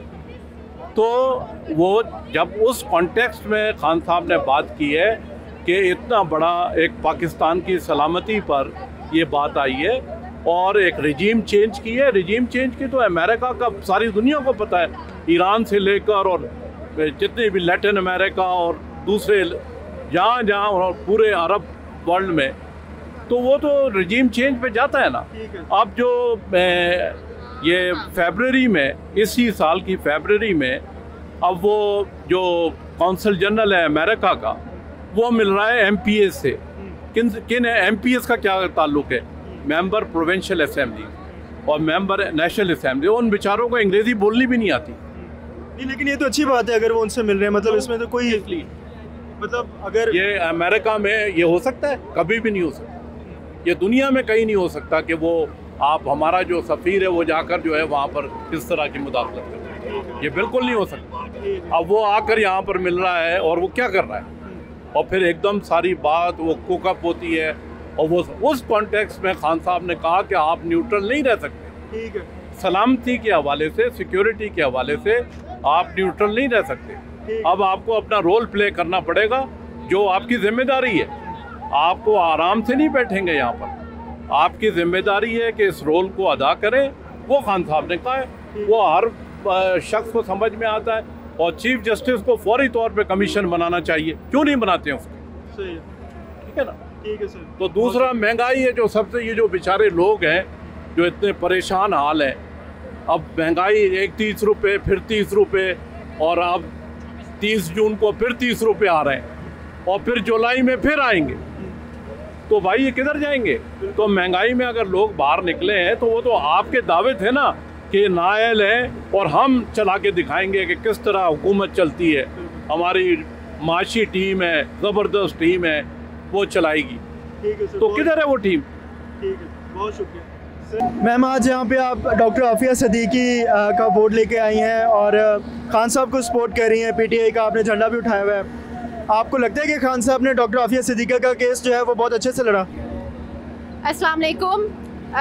तो वो जब उस कॉन्टेक्स्ट में खान साहब ने बात की है कि इतना बड़ा एक पाकिस्तान की सलामती पर ये बात आई है और एक रिजीम चेंज की है, रिजीम चेंज की तो अमेरिका का सारी दुनिया को पता है, ईरान से लेकर और जितने भी लैटिन अमेरिका और दूसरे जहाँ और पूरे अरब वर्ल्ड में, तो वो तो रिजीम चेंज पे जाता है ना। अब जो ये फरवरी में, इसी साल की फरवरी में, अब वो जो कौंसल जनरल है अमेरिका का वो मिल रहा है MPS से। किन MPS का क्या ताल्लुक़ है? मेंबर प्रोविंशियल असेंबली और मेंबर नेशनल असेंबली। उन बेचारों को अंग्रेज़ी बोलनी भी नहीं आती। नहीं, लेकिन ये तो अच्छी बात है अगर वो उनसे मिल रहे हैं, मतलब इसमें तो कोई मतलब अगर ये अमेरिका में ये हो सकता है, कभी भी नहीं हो सकता। ये दुनिया में कहीं नहीं हो सकता कि वो आप हमारा जो सफ़ीर है वो जाकर जो है वहाँ पर किस तरह की मुदाखलत करें, ये बिल्कुल नहीं हो सकता। अब वो आकर यहाँ पर मिल रहा है और वो क्या कर रहा है, और फिर एकदम सारी बात वो कुकअप होती है, और वो उस कॉन्टेक्स्ट में खान साहब ने कहा कि आप न्यूट्रल नहीं रह सकते। ठीक है, सलामती के हवाले से, सिक्योरिटी के हवाले से आप न्यूट्रल नहीं रह सकते। अब आपको अपना रोल प्ले करना पड़ेगा, जो आपकी जिम्मेदारी है। आपको आराम से नहीं बैठेंगे यहाँ पर, आपकी जिम्मेदारी है कि इस रोल को अदा करें। वो खान साहब ने कहा है, वो हर शख्स को समझ में आता है, और चीफ जस्टिस को फौरी तौर पे कमीशन बनाना चाहिए। क्यों नहीं बनाते हैं उसको? सही है, ठीक है ना। ठीक है सर। तो दूसरा महंगाई है, जो सबसे ये जो बेचारे लोग हैं जो इतने परेशान हाल हैं। अब महंगाई एक 30 रुपये, फिर 30 रुपये, और अब 30 जून को फिर 30 रुपये आ रहे हैं, और फिर जुलाई में फिर आएंगे। तो भाई ये किधर जाएंगे? तो महंगाई में अगर लोग बाहर निकले हैं तो वो तो आपके दावे थे ना कि नायल है और हम चला के दिखाएंगे कि किस तरह हुकूमत चलती है, हमारी माशी टीम है, ज़बरदस्त टीम है, वो चलाएगी। तो किधर है वो टीम? ठीक है, बहुत शुक्रिया। मैम, आज यहाँ पे आप डॉक्टर आफिया सिद्दीकी का बोर्ड लेके आई हैं और खान साहब को सपोर्ट कर रही हैं, PTI का आपने झंडा भी उठाया हुआ है। आपको लगता है कि खान साहब ने डॉक्टर आफिया सिद्दीकी का केस जो है वो बहुत अच्छे से लड़ा? अस्सलाम वालेकुम।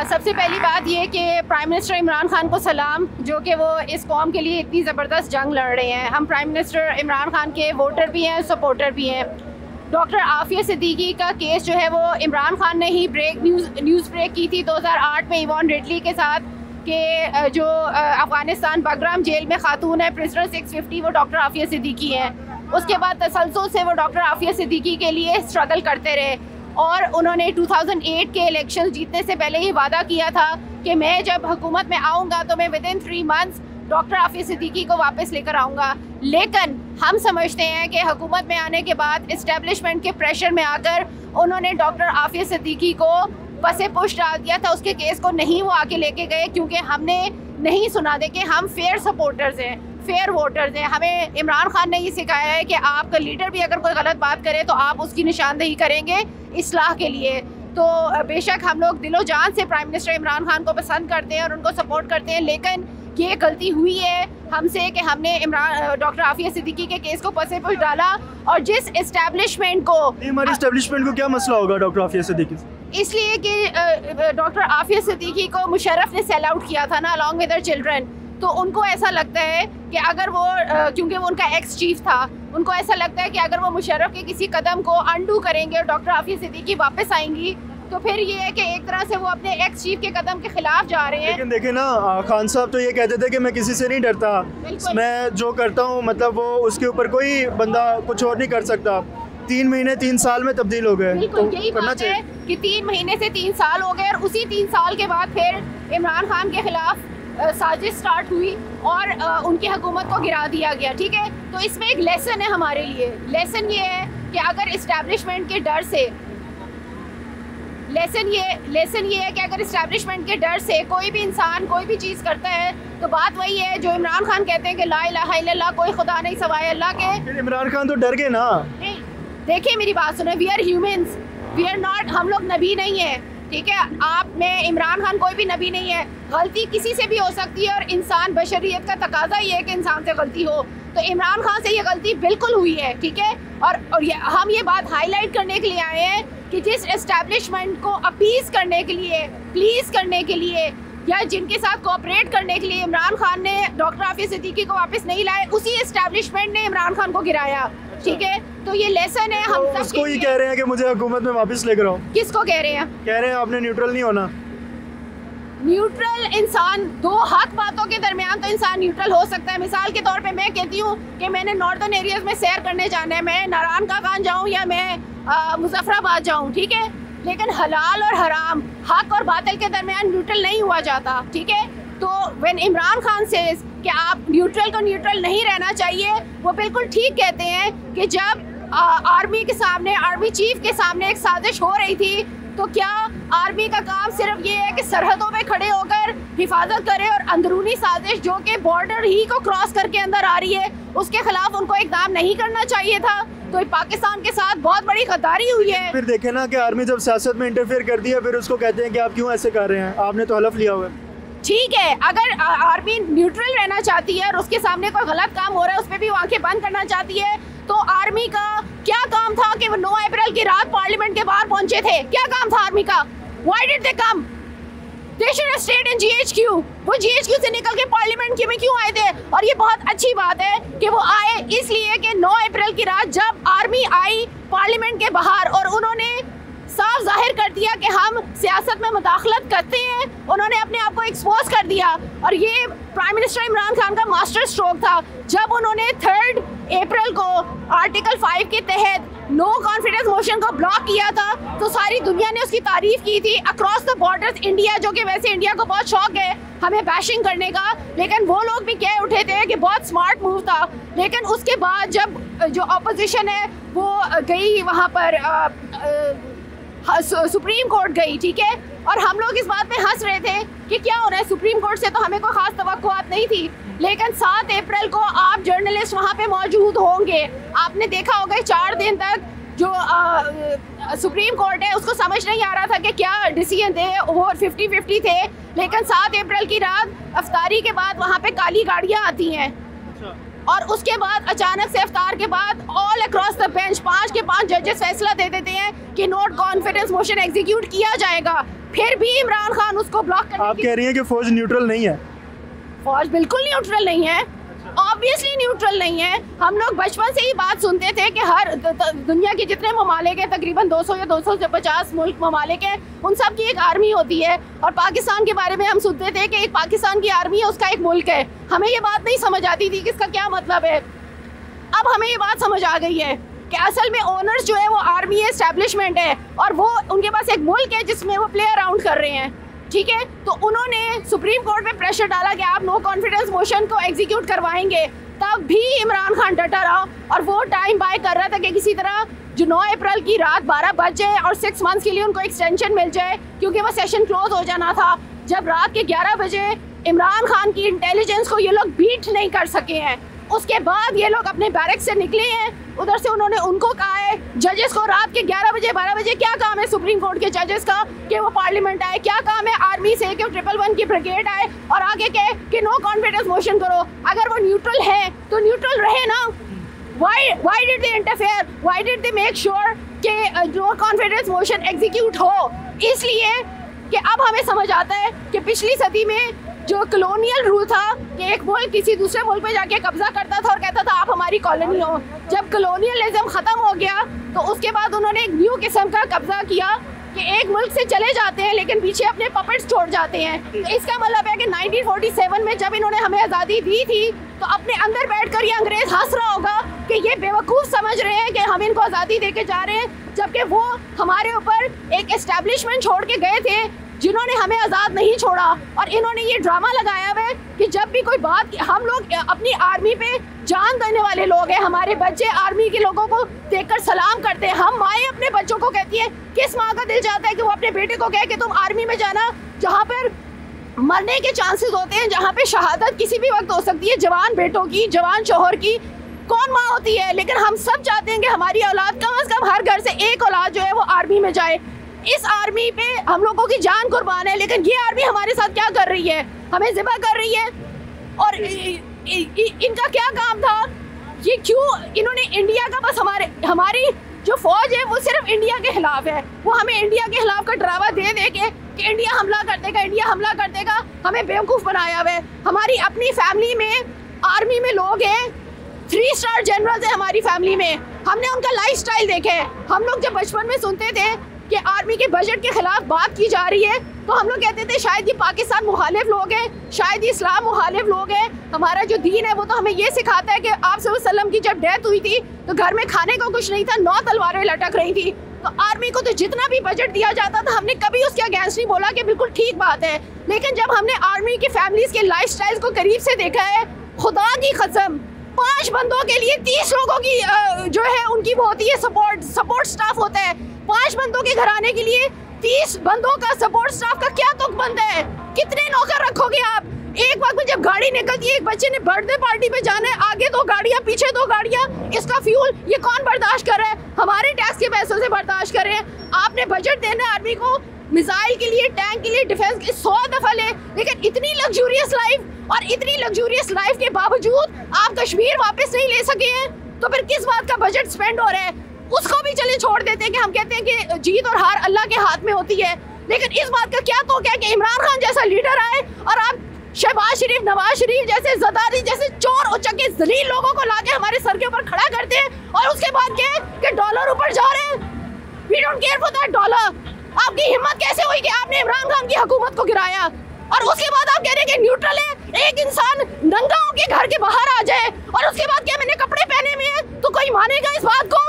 सबसे पहली बात ये कि प्राइम मिनिस्टर इमरान खान को सलाम, जो कि वो इस कौम के लिए इतनी ज़बरदस्त जंग लड़ रहे हैं। हम प्राइम मिनिस्टर इमरान खान के वोटर भी हैं, सपोर्टर भी हैं। डॉक्टर आफिया सिद्दीकी का केस जो है वो इमरान खान ने ही न्यूज़ ब्रेक की थी 2008 में इवान रिडली के साथ, कि जो अफ़गानिस्तान बगराम जेल में खातून है प्रिजनर 650, वो डॉक्टर आफिया सिद्दीकी हैं। उसके बाद तसलसल से वो डॉक्टर आफिया सिद्दीकी के लिए स्ट्रगल करते रहे, और उन्होंने 2008 के इलेक्शन जीतने से पहले ही वादा किया था कि मैं जब हुकूमत में आऊँगा तो मैं within 3 months doctor Aafia Siddiqui को वापस लेकर आऊँगा। लेकिन हम समझते हैं कि हुकूमत में आने के बाद इस्टेब्लिशमेंट के प्रेशर में आकर उन्होंने डॉक्टर आफिया सिद्दीकी को पसे पुश डाल दिया था, उसके केस को नहीं वो आके लेके गए क्योंकि हमने नहीं सुना दे कि हम फेयर सपोर्टर्स हैं, फेयर वोटर्स हैं। हमें इमरान खान ने ये सिखाया है कि आपका लीडर भी अगर कोई गलत बात करे तो आप उसकी निशानदेही करेंगे इस्लाह के लिए। तो बेशक हम लोग दिलो जान से प्राइम मिनिस्टर इमरान खान को पसंद करते हैं और उनको सपोर्ट करते हैं, लेकिन ये गलती हुई है हमसे कि हमने डॉक्टर आफिया सिद्दीकी के केस को पसे पुश डाला। और जिस इस्टेब्लिशमेंट को, हमारे इस्टेब्लिशमेंट को क्या मसला होगा डॉक्टर आफिया सिद्दीकी से? इसलिए कि डॉक्टर आफिया सिद्दीकी को मुशर्रफ ने सेल आउट किया था ना अलॉन्ग विद देयर चिल्ड्रन, तो उनको ऐसा लगता है कि अगर वो क्योंकि वो उनका एक्स चीफ था, उनको ऐसा लगता है कि अगर वो मुशर्रफ के किसी कदम को अंडू करेंगे और डॉक्टर आफिया सिद्दीकी वापस आएंगी तो फिर ये है कि एक तरह से वो अपने एक्स चीफ के कदम के खिलाफ जा रहे हैं। लेकिन देखे ना, खान साहब तो ये कहते थे कि मैं किसी से नहीं डरता, मैं जो करता हूँ मतलब वो उसके ऊपर कोई बंदा कुछ और नहीं कर सकता। 3 महीने 3 साल में तब्दील हो गए, बिल्कुल तो यही करना बात है कि 3 महीने से 3 साल हो गए और उसी 3 साल के बाद फिर इमरान खान के खिलाफ साजिश स्टार्ट हुई और उनकी हुकूमत को गिरा दिया गया। ठीक है, तो इसमें एक लेसन है हमारे लिए। लेसन ये है कि अगर इस्टेब्लिशमेंट के डर से लेसन ये है कि अगर इस्टेब्लिशमेंट के डर से कोई भी इंसान कोई भी चीज़ करता है तो बात वही है जो इमरान खान कहते हैं कि ला इलाहा इल्लल्लाह, कोई खुदा नहीं सवाए अल्लाह के। इमरान खान तो डर गए ना। देखिए मेरी बात सुनो, we are humans, we are not, हम लोग नबी नहीं है। ठीक है, आप में इमरान खान कोई भी नबी नहीं है, गलती किसी से भी हो सकती है और इंसान बशरियत का तकाजा ये है कि इंसान से गलती हो। तो इमरान खान से ये गलती बिल्कुल हुई है। ठीक है, और हम ये बात हाईलाइट करने के लिए आए हैं कि जिस एस्टेब्लिशमेंट को अपीज़ करने के लिए, प्लीज़ करने के लिए या जिनके साथ कोऑपरेट करने के लिए इमरान खान ने डॉक्टर आफिया सिद्दीकी को वापस नहीं लाए, उसी एस्टेब्लिशमेंट ने इमरान खान को गिराया। ठीक है, तो ये लेसन है हम सब। उसको ही कह रहे हैं कि मुझे हुकूमत में वापस लेकर आओ। किसको कह रहे हैं? कह रहे हैं आपने न्यूट्रल नहीं होना। न्यूट्रल इंसान, दो हक बातों के दरमियान तो इंसान न्यूट्रल हो सकता है। मिसाल के तौर पे मैं कहती हूँ कि मैंने नॉर्दर्न एरियाज में सैर करने जाना है, मैं नारायण का खान जाऊँ या मैं मुजफ्फराबाद जाऊँ, ठीक है, लेकिन हलाल और हराम, हक और बातिल के दरमियान न्यूट्रल नहीं हुआ जाता। ठीक है, तो व्हेन इमरान खान सेज कि आप न्यूट्रल को न्यूट्रल नहीं रहना चाहिए, वो बिल्कुल ठीक कहते हैं कि जब आर्मी के सामने, आर्मी चीफ के सामने एक साजिश हो रही थी तो क्या आर्मी का काम सिर्फ ये है कि सरहदों पे खड़े होकर हिफाजत करे और अंदरूनी साजिश जो कि बॉर्डर ही को क्रॉस करके अंदर आ रही है उसके खिलाफ उनको इकदाम नहीं करना चाहिए था? तो पाकिस्तान के साथ बहुत बड़ी गद्दारी हुई है। फिर देखे ना कि आर्मी जब सियासत में इंटरफेयर कर दिया फिर उसको कहते हैं कि आप क्यों ऐसे कर रहे हैं, आपने तो हलफ लिया हुआ है। ठीक है, अगर आर्मी न्यूट्रल रहना चाहती है और उसके सामने कोई गलत काम हो रहा है उस पर भी वो आंखें बंद करना चाहती है, तो आर्मी का क्या काम था कि वो 9 अप्रैल की रात पार्लियामेंट के बाहर पहुंचे थे? क्या काम था आर्मी का? Why did they come? They should have stayed in GHQ. वो GHQ से निकल के पार्लियामेंट में क्यों आए थे? और ये बहुत अच्छी बात है कि वो आए, इसलिए कि 9 अप्रैल की रात जब आर्मी आई पार्लियामेंट के बाहर और उन्होंने साफ जाहिर कर दिया कि हम सियासत में मुदाखलत करते हैं, उन्होंने अपने आप को एक्सपोज कर दिया। और ये प्राइम मिनिस्टर इमरान खान का मास्टर स्ट्रोक था जब उन्होंने 3 अप्रैल को आर्टिकल 5 के तहत नो कॉन्फिडेंस मोशन को ब्लॉक किया था, तो सारी दुनिया ने उसकी तारीफ की थी अक्रॉस द बॉर्डर्स इंडिया, जो कि वैसे इंडिया को बहुत शौक है हमें बैशिंग करने का, लेकिन वो लोग भी कह उठे थे कि बहुत स्मार्ट मूव था। लेकिन उसके बाद जब जो अपोजिशन है वो गई वहाँ पर सुप्रीम कोर्ट गई, ठीक है, और हम लोग इस बात पे हंस रहे थे कि क्या हो रहा है, सुप्रीम कोर्ट से तो हमें कोई खास तवक्कुआत नहीं थी। लेकिन 7 अप्रैल को आप जर्नलिस्ट वहाँ पे मौजूद होंगे, आपने देखा होगा 4 दिन तक जो सुप्रीम कोर्ट है उसको समझ नहीं आ रहा था कि क्या डिसीजन दे, वो 50-50 थे। लेकिन 7 अप्रैल की रात अफ्तारी के बाद वहाँ पे काली गाड़ियाँ आती हैं और उसके बाद अचानक से अफ्तार के बाद ऑल अक्रॉस द बेंच 5 के 5 जजेस फैसला दे देते हैं कि नोट कॉन्फिडेंस मोशन एग्जीक्यूट किया जाएगा। फिर भी इमरान खान उसको ब्लॉक करने आप कह रही हैं कि फौज न्यूट्रल नहीं है? फौज बिल्कुल न्यूट्रल नहीं है, ऑब्वियसली न्यूट्रल नहीं है। हम लोग बचपन से ही बात सुनते थे कि हर दुनिया के जितने ममालिक हैं, तकरीबन 200 या 250 मुल्क ममालिक हैं, उन सब की एक आर्मी होती है। और पाकिस्तान के बारे में हम सुनते थे कि एक पाकिस्तान की आर्मी है, उसका एक मुल्क है। हमें ये बात नहीं समझ आती थी कि इसका क्या मतलब है। अब हमें ये बात समझ आ गई है कि असल में ओनर्स जो है वो आर्मी है, एस्टेब्लिशमेंट है, और वो उनके पास एक मुल्क है जिसमें वो प्ले अराउंड कर रहे हैं। ठीक है, तो उन्होंने सुप्रीम कोर्ट में प्रेशर डाला कि आप नो कॉन्फिडेंस मोशन को एग्जीक्यूट करवाएंगे। तब भी इमरान खान डटा रहा और वो टाइम बाय कर रहा था कि किसी तरह जो 9 अप्रैल की रात 12 बज जाए और 6 मंथ्स के लिए उनको एक्सटेंशन मिल जाए, क्योंकि वो सेशन क्लोज हो जाना था। जब रात के 11 बजे इमरान खान की इंटेलिजेंस को ये लोग बीट नहीं कर सके हैं, उसके बाद ये लोग अपने बैरक से निकले हैं। उधर से उन्होंने उनको कहा है जजेस को रात के 11 बजे 12 बजे क्या काम है सुप्रीम कोर्ट के जजेस का कि वो पार्लियामेंट आए, क्या काम है आर्मी से कि 111 की ब्रिगेड आए और आगे कहे कि नो कॉन्फिडेंस मोशन करो। अगर वो न्यूट्रल है तो न्यूट्रल रहे ना। Why did they interfere? Why did they make sure कि नो कॉन्फिडेंस मोशन एग्जीक्यूट हो? इसलिए कि अब हमें समझ आता है कि पिछली सदी में जो कॉलोनियल रूल था कि एक मुल्क किसी दूसरे मुल्क पे जाके कब्जा करता था और कहता था आप हमारी कॉलोनी हो। जब कॉलोनियलिज्म ख़त्म हो गया तो उसके बाद उन्होंने एक न्यू किस्म का कब्जा किया कि एक मुल्क से चले जाते हैं लेकिन पीछे अपने पपेट्स छोड़ जाते हैं। तो इसका मतलब है कि 1947 में जब इन्होंने हमें आज़ादी दी थी तो अपने अंदर बैठकर ये अंग्रेज़ हंस रहा होगा कि ये बेवकूफ़ समझ रहे हैं कि हम इनको आज़ादी दे के जा रहे हैं, जबकि वो हमारे ऊपर एक एस्टेब्लिशमेंट छोड़ के गए थे जिन्होंने हमें आज़ाद नहीं छोड़ा। और इन्होंने ये ड्रामा लगाया हुआ है कि जब भी कोई बात, हम लोग अपनी आर्मी पे जान देने वाले लोग हैं, हमारे बच्चे आर्मी के लोगों को देखकर सलाम करते हैं। हम माएँ अपने बच्चों को कहती है, किस माँ का दिल चाहता है कि वो अपने बेटे को कहे कि तुम आर्मी में जाना, जहाँ पर मरने के चांसेस होते हैं, जहाँ पे शहादत किसी भी वक्त हो सकती है, जवान बेटों की, जवान शोहर की। कौन माँ होती है? लेकिन हम सब चाहते हैं कि हमारी औलाद कम से कम हर घर से एक औलाद जो है वो आर्मी में जाए। इस आर्मी पे हम लोगों की जान कुर्बान है, लेकिन ये आर्मी हमारे साथ क्या कर रही है? हमें ज़िबा कर रही है। और इनका क्या काम था? ये क्यों इन्होंने इंडिया का बस हमारी जो फौज है वो सिर्फ इंडिया के खिलाफ है, वो हमें इंडिया के खिलाफ का डरावा दे दे के कि इंडिया हमला कर देगा, इंडिया हमला कर देगा, हमें बेवकूफ़ बनाया हुआ है। हमारी अपनी फैमिली में आर्मी में लोग हैं, 3 स्टार जनरल्स हैं हमारी फैमिली में, हमने उनका लाइफस्टाइल देखे है। हम लोग जब बचपन में सुनते थे कि आर्मी के बजट के खिलाफ बात की जा रही है तो हम लोग कहते थे शायद ये पाकिस्तान मुखालिफ लोग हैं, शायद ये इस्लाम मुखालिफ लोग हैं। हमारा जो दीन है वो तो हमें ये सिखाता है कि आप सल्लल्लाहु अलैहि वसल्लम की जब डेथ हुई थी तो घर में खाने को कुछ नहीं था, 9 तलवारें लटक रही थी। तो आर्मी को तो जितना भी बजट दिया जाता था हमने कभी उसके अगेंस्ट नहीं बोला कि बिल्कुल ठीक बात है। लेकिन जब हमने आर्मी की फैमिलीज के लाइफस्टाइल को करीब से देखा है, खुदा की कसम 5 बंदों के लिए 30 लोगों की जो है उनकी वो होती है सपोर्ट स्टाफ होता है। 5 बंदों के घराने के लिए 30 बंदों का सपोर्ट स्टाफ का क्या तुक बनता है? कितने नौकर रखोगे आप? एक वक्त में जब गाड़ी निकलती है, एक बच्चे ने बर्थडे पार्टी पे जाना है, आगे 2 गाड़ियाँ पीछे 2 गाड़ियाँ, इसका फ्यूल ये कौन बर्दाश्त कर रहा है? हमारे टैक्स के पैसों से बर्दाश्त कर रहे हैं। आपने बजट देना है आर्मी को मिसाइल के लिए, टैंक के लिए, डिफेंस के 100 दफा ले, लेकिन इतनी लग्जूरियस लाइफ और इतनी लग्जूरियस लाइफ के बावजूद आप कश्मीर वापस नहीं ले सके हैं, तो फिर किस बात का बजट स्पेंड हो रहा है? उसको भी चले छोड़ देते हैं कि हम कहते हैं कि जीत और हार अल्लाह के हाथ में होती है। लेकिन इस बात का क्या तो क्या कि इमरान खान जैसा लीडर आए और आप शहबाज शरीफ, नवाज शरीफ जैसे, ज़रदारी जैसे चोर उचक्के जलील लोगों को लाके हमारे सर के ऊपर खड़ा करते हैं और उसके बाद क्या कि डॉलर ऊपर जा रहे हैं। We don't care for that dollar. आपकी हिम्मत कैसे हुई कि आपने इमरान खान की हुकूमत को गिराया और उसके बाद आप कह रहे हैं कि न्यूट्रल है? एक इंसान नंगा होके घर के बाहर आ जाए और उसके बाद क्या मैंने कपड़े पहने हुए हैं तो कोई मानेगा इस बात को?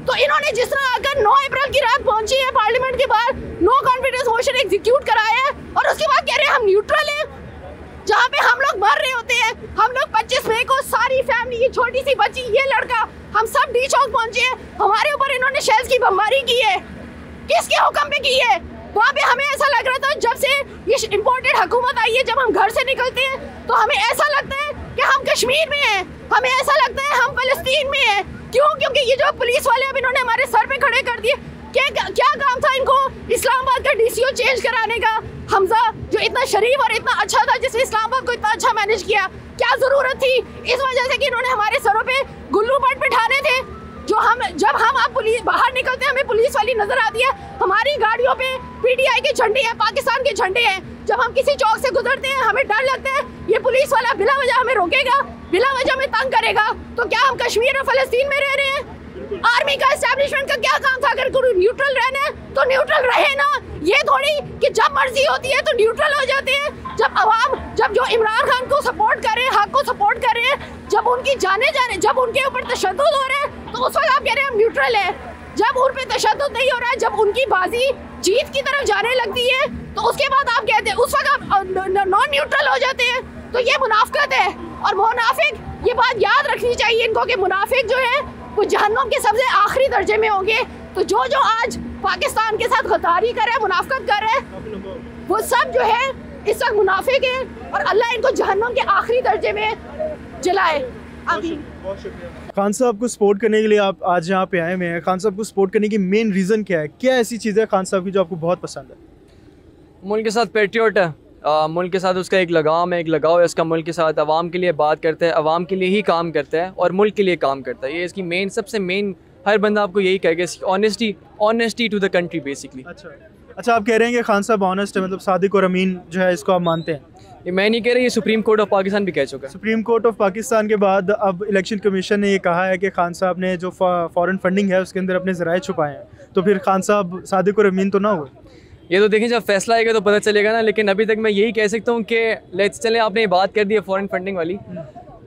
तो इन्होंने जिस तरह आकर 9 अप्रैल की रात पहुंची है पार्लियामेंट के बाहर, नो कॉन्फिडेंस मोशन एग्जीक्यूट कराया है और उसके बाद कह रहे हैं हम न्यूट्रल हैं, जहाँ पे हम लोग मर रहे होते हैं। हम लोग 25 मई को सारी फैमिली, ये छोटी सी बच्ची, ये लड़का, हम सब डी चौक पहुंचे हैं, हमारे ऊपर इन्होंने शेल्स की बमबारी की है। किसके हुक्म पे की है? वहाँ पे हमें ऐसा लग रहा था जब से ये इम्पोर्टेड हुकूमत आई है, जब हम घर से निकलते हैं तो हमें ऐसा लगता है कि हम कश्मीर में हैं, हमें ऐसा लगता है हम फलस्तीन में हैं। क्यों? क्योंकि ये जो पुलिस वाले अब इन्होंने हमारे सर पे खड़े कर दिए। क्या काम था इनको इस्लामाबाद का DCO चेंज कराने का? हमजा जो इतना शरीफ और इतना अच्छा था, जिसने इस्लामाबाद को इतना अच्छा मैनेज किया, क्या ज़रूरत थी? इस वजह से कि इन्होंने हमारे सरों पे गुल्लू बट बिठाने थे। जब हम आप पुलिस बाहर निकलते हैं हमें पुलिस वाली नजर आती है, हमारी गाड़ियों पे PTI के झंडे हैं, पाकिस्तान के झंडे हैं। जब हम किसी चौक से गुजरते हैं हमें डर लगता है ये पुलिस वाला बिला वजह हमें रोकेगा, बिला वजह हमें तंग करेगा। तो क्या हम कश्मीर और फलस्तीन में रह रहे हैं? आर्मी का एस्टेब्लिशमेंट का क्या काम था? अगर कोई न्यूट्रल रहना है तो न्यूट्रल रहे ना। ये थोड़ी कि जब मर्जी होती है तो न्यूट्रल हो जाते हैं। जब जो इमरान खान को सपोर्ट कर रहे हैं, हक को सपोर्ट कर रहे हैं, जब उनकी जब उनके ऊपर तशद्दुद हो रहा है तो उस वक्त आप कह रहे हैं हम न्यूट्रल है। जब उन पे तशद्दुद नहीं हो रहा है, जब उनकी बाजी जीत की तरफ जाने लगती है तो उसके बाद आप कहते हैं, उस वक्त आप नॉन न्यूट्रल हो जाते हैं। तो ये मुनाफिकत है। और मुनाफिक, ये बात याद रखनी चाहिए इनको कि मुनाफिक जो है वो जहन्नुम के सबसे आखिरी दर्जे में होंगे। तो जो जो आज पाकिस्तान के साथ गद्दारी कर रहे हैं, मुनाफिकत कर रहे हैं, वो सब जो है इस वक्त मुनाफिक है और अल्लाह इनको जहन्नुम के आखिरी दर्जे में जलाए। खान साहब को सपोर्ट करने के लिए आप आज यहाँ पे आए हुए हैं। खान साहब को सपोर्ट करने की मेन रीज़न क्या है? क्या ऐसी चीज़ है खान साहब की जो आपको बहुत पसंद है? मुल्क के साथ पेट्रियोट है, मुल्क के साथ उसका एक लगाव है उसका, मुल्क के साथ अवाम के लिए बात करता है, अवाम के लिए ही काम करता है और मुल्क के लिए काम करता है। ये इसकी मेन, सबसे मेन, हर बंदा आपको यही कहेगा, honesty to the country basically. अच्छा, आप कह रहे हैं कि खान साहब ऑनेस्ट है, मतलब सादिक और अमीन जो है इसको आप मानते हैं? ये मैं नहीं कह रही, ये सुप्रीम कोर्ट ऑफ पाकिस्तान भी कह चुका है। सुप्रीम कोर्ट ऑफ पाकिस्तान के बाद अब इलेक्शन कमीशन ने ये कहा है कि खान साहब ने जो फॉरेन फंडिंग है उसके अंदर अपने ज़राए छुपाए हैं, तो फिर खान साहब सादिक और अमीन तो ना हुए? ये तो देखें, जब फैसला आएगा तो पता चलेगा ना। लेकिन अभी तक मैं यही कह सकता हूँ कि लेट्स चलें, आपने ये बात कर दी है फॉरेन फंडिंग वाली।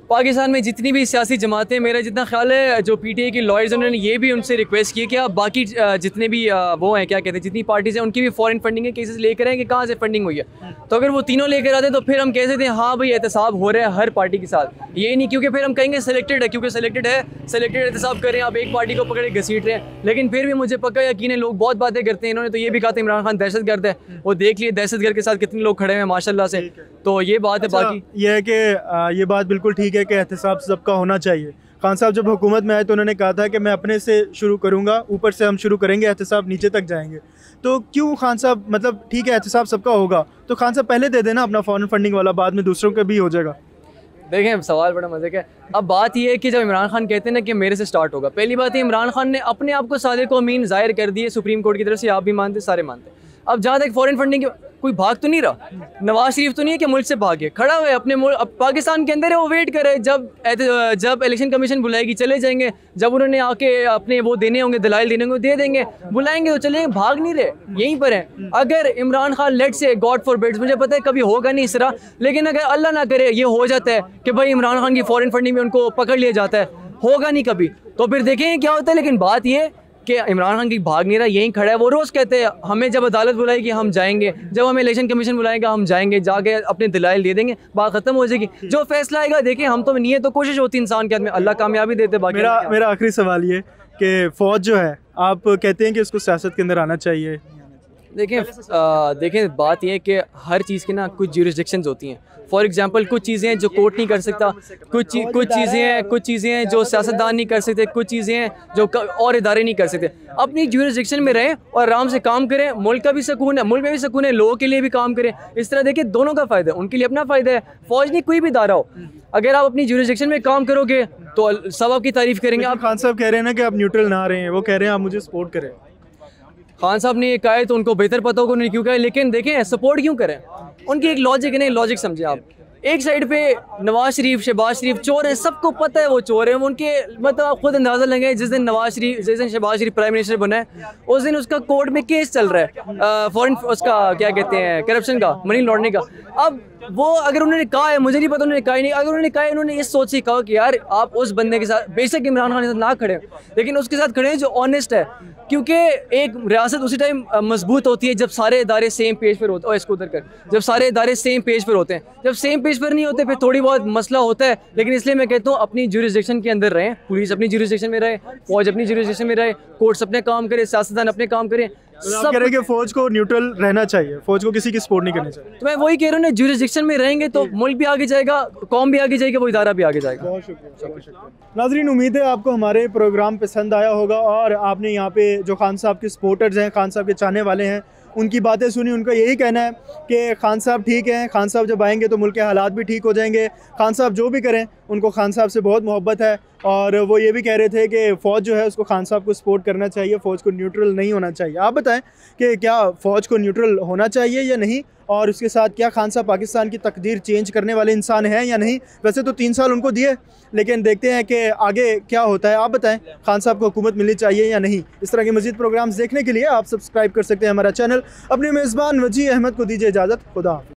पाकिस्तान में जितनी भी सियासी जमातें, मेरा जितना ख्याल है जो पीटीआई के लॉयर्स, उन्होंने ये भी उनसे रिक्वेस्ट की है कि आप बाकी जितने भी वो हैं, क्या कहते हैं, जितनी पार्टीज़ हैं, उनकी भी फॉरेन फंडिंग के केसेस लेकर आएँ कि कहाँ से फंडिंग हुई है। तो अगर वो तीनों लेकर आते तो फिर हम कह सकते हैं हाँ भाई एहतसाब हो रहा है हर पार्टी के साथ। ये नहीं क्योंकि फिर हम कहेंगे सिलेक्टेड है, क्योंकि सिलेक्टेड एहतसाब कर रहे हैं, आप एक पार्टी को पकड़े घसीट रहे हैं। लेकिन फिर भी मुझे पक्का यकीन है लोग बहुत बातें करते हैं। इन्होंने तो ये भी कहा था इमरान खान दहशतगर्द है, वो देख लिए दहशतगर्द के साथ कितने लोग खड़े हैं माशाल्लाह से। तो ये बात है। बाकी ये है कि ये बात बिल्कुल ठीक है कि एहतसाब सबका होना चाहिए। खान साहब जब हुकूमत में आए तो उन्होंने कहा था कि मैं अपने से शुरू करूंगा, ऊपर से हम शुरू करेंगे, एहतसाब नीचे तक जाएंगे। तो क्यों खान साहब, मतलब ठीक है एहतसाब सबका होगा तो खान साहब पहले दे देना अपना फॉरेन फंडिंग वाला, बाद में दूसरों का भी हो जाएगा। देखें, सवाल बड़ा मजे का है। अब बात यह है कि जब इमरान खान कहते हैं ना कि मेरे से स्टार्ट होगा, पहली बात है इमरान खान ने अपने आप को सादिक और अमीन जाहिर कर दिए सुप्रीम कोर्ट की तरफ से, आप भी मानते, सारे मानते। अब जहाँ तक फॉरेन फंडिंग की, कोई भाग तो नहीं रहा, नवाज शरीफ तो नहीं है कि मुल्क से भागे, खड़ा हुआ है अपने मुल्क, अब पाकिस्तान के अंदर है, वो वेट करे जब इलेक्शन कमीशन बुलाएगी चले जाएंगे, जब उन्होंने आके अपने वो देने होंगे, दलाइल देने होंगे दे देंगे, बुलाएंगे तो चलेंगे, भाग नहीं रहे, यहीं पर हैं। अगर इमरान खान लेट से गॉड फॉरबिड, मुझे पता है कभी होगा नहीं इस तरह, लेकिन अगर अल्लाह ना करे ये हो जाता है कि भाई इमरान खान की फॉरेन फंडिंग में उनको पकड़ लिया जाता है, होगा नहीं कभी, तो फिर देखेंगे क्या होता है। लेकिन बात ये कि इमरान खान की भाग नहीं रहा, यहीं खड़ा है। वो रोज़ कहते हैं हमें जब अदालत बुलाएगी हम जाएंगे, जब हमें इलेक्शन कमीशन बुलाएगा हम जाएंगे, जाके अपने दलाइल दे देंगे, बात ख़त्म हो जाएगी। जो फैसला आएगा देखें, हम तो नहीं है तो कोशिश होती इंसान के हाथ में, अल्लाह कामयाबी देते। बाकी मेरा आखिरी सवाल ये कि फ़ौज जो है, आप कहते हैं कि उसको सियासत के अंदर आना चाहिए। देखें बात यह है कि हर चीज़ की ना कुछ ज्यूरिसडिक्शंस होती हैं। फॉर एग्जांपल कुछ चीज़ें हैं जो कोर्ट नहीं कर सकता, कुछ चीज़ें हैं जो सियासतदान नहीं कर सकते, कुछ चीज़ें हैं जो और इदारे नहीं कर सकते। अपनी ज्यूरिसडिक्शन में रहें और आराम से काम करें, मुल्क का भी सुकून है, मुल्क में भी सुकून है, लोगों के लिए भी काम करें। इस तरह देखिए दोनों का फ़ायदा है, उनके लिए अपना फ़ायदा है। फ़ौज नहीं कोई भी इदारा हो, अगर आप अपनी ज्यूरिसडिक्शन में काम करोगे तो सब आपकी तारीफ़ करेंगे। आप खान साहब कह रहे हैं ना कि आप न्यूट्रल ना रहे हैं, वो कह रहे हैं आप मुझे सपोर्ट करें। खान साहब ने ये कहा है तो उनको बेहतर पता होगा उन्होंने क्यों कहा है, लेकिन देखें सपोर्ट क्यों करें, उनकी एक लॉजिक है, नहीं लॉजिक समझें आप। एक साइड पे नवाज शरीफ, शहबाज शरीफ चोर हैं, सबको पता है वो चोर हैं, उनके मतलब आप खुद अंदाज़ा लगाएं, जिस दिन शहबाज शरीफ प्राइम मिनिस्टर बना है उस दिन उसका कोर्ट में केस चल रहा है फॉरेन, उसका क्या कहते हैं, करप्शन का, मनी लॉन्ड्रिंग का। अब वो अगर उन्होंने कहा है, मुझे नहीं पता उन्होंने कहा ही नहीं, अगर उन्होंने कहा है, उन्होंने इस सोच से कहा कि यार आप उस बंदे के साथ, बेशक इमरान खान के साथ ना खड़े लेकिन उसके साथ खड़े हैं जो ऑनेस्ट है, क्योंकि एक रियासत उसी टाइम मजबूत होती है जब सारे इदारे सेम पेज पर होते हैं। इसको उधर कर, जब सारे इदारे सेम पेज पर होते हैं, जब सेम पेज पर नहीं होते फिर थोड़ी बहुत मसला होता है। लेकिन इसलिए मैं कहता हूँ अपनी ज्यूरिसडिक्शन के अंदर रहें, पुलिस अपनी ज्यूरिसडिक्शन में रहे, फौज अपनी ज्यूरिसडिक्शन में रहे, कोर्ट्स अपने काम करें, सियासतदान अपने काम करें। सब कह रहे हैं कि फौज को न्यूट्रल रहना चाहिए, फौज को किसी की सपोर्ट नहीं करनी चाहिए। तो मैं वही कह रहा हूँ ना, ज्यूरिसडिक्शन में रहेंगे तो मुल्क भी आगे जाएगा, कौम भी आगे जाएगी, वो इदारा भी आगे जाएगा। बहुत शुक्रिया। नाज़रीन, उम्मीद है आपको हमारे प्रोग्राम पसंद आया होगा और आपने यहाँ पे जो खान साहब के सपोर्टर्स हैं, खान साहब के चाहने वाले हैं, उनकी बातें सुनी। उनका यही कहना है कि खान साहब ठीक हैं, खान साहब जब आएंगे तो मुल्क के हालात भी ठीक हो जाएंगे। खान साहब जो भी करें उनको खान साहब से बहुत मोहब्बत है और वो ये भी कह रहे थे कि फ़ौज जो है उसको खान साहब को सपोर्ट करना चाहिए, फ़ौज को न्यूट्रल नहीं होना चाहिए। आप बताएं कि क्या फ़ौज को न्यूट्रल होना चाहिए या नहीं, और उसके साथ क्या खान साहब पाकिस्तान की तकदीर चेंज करने वाले इंसान हैं या नहीं। वैसे तो 3 साल उनको दिए, लेकिन देखते हैं कि आगे क्या होता है। आप बताएं खान साहब को हुकूमत मिलनी चाहिए या नहीं। इस तरह के मज़ीद प्रोग्राम्स देखने के लिए आप सब्सक्राइब कर सकते हैं हमारा चैनल। अपने मेज़बान वजी अहमद को दीजिए इजाज़त। खुदा हाफ़िज़।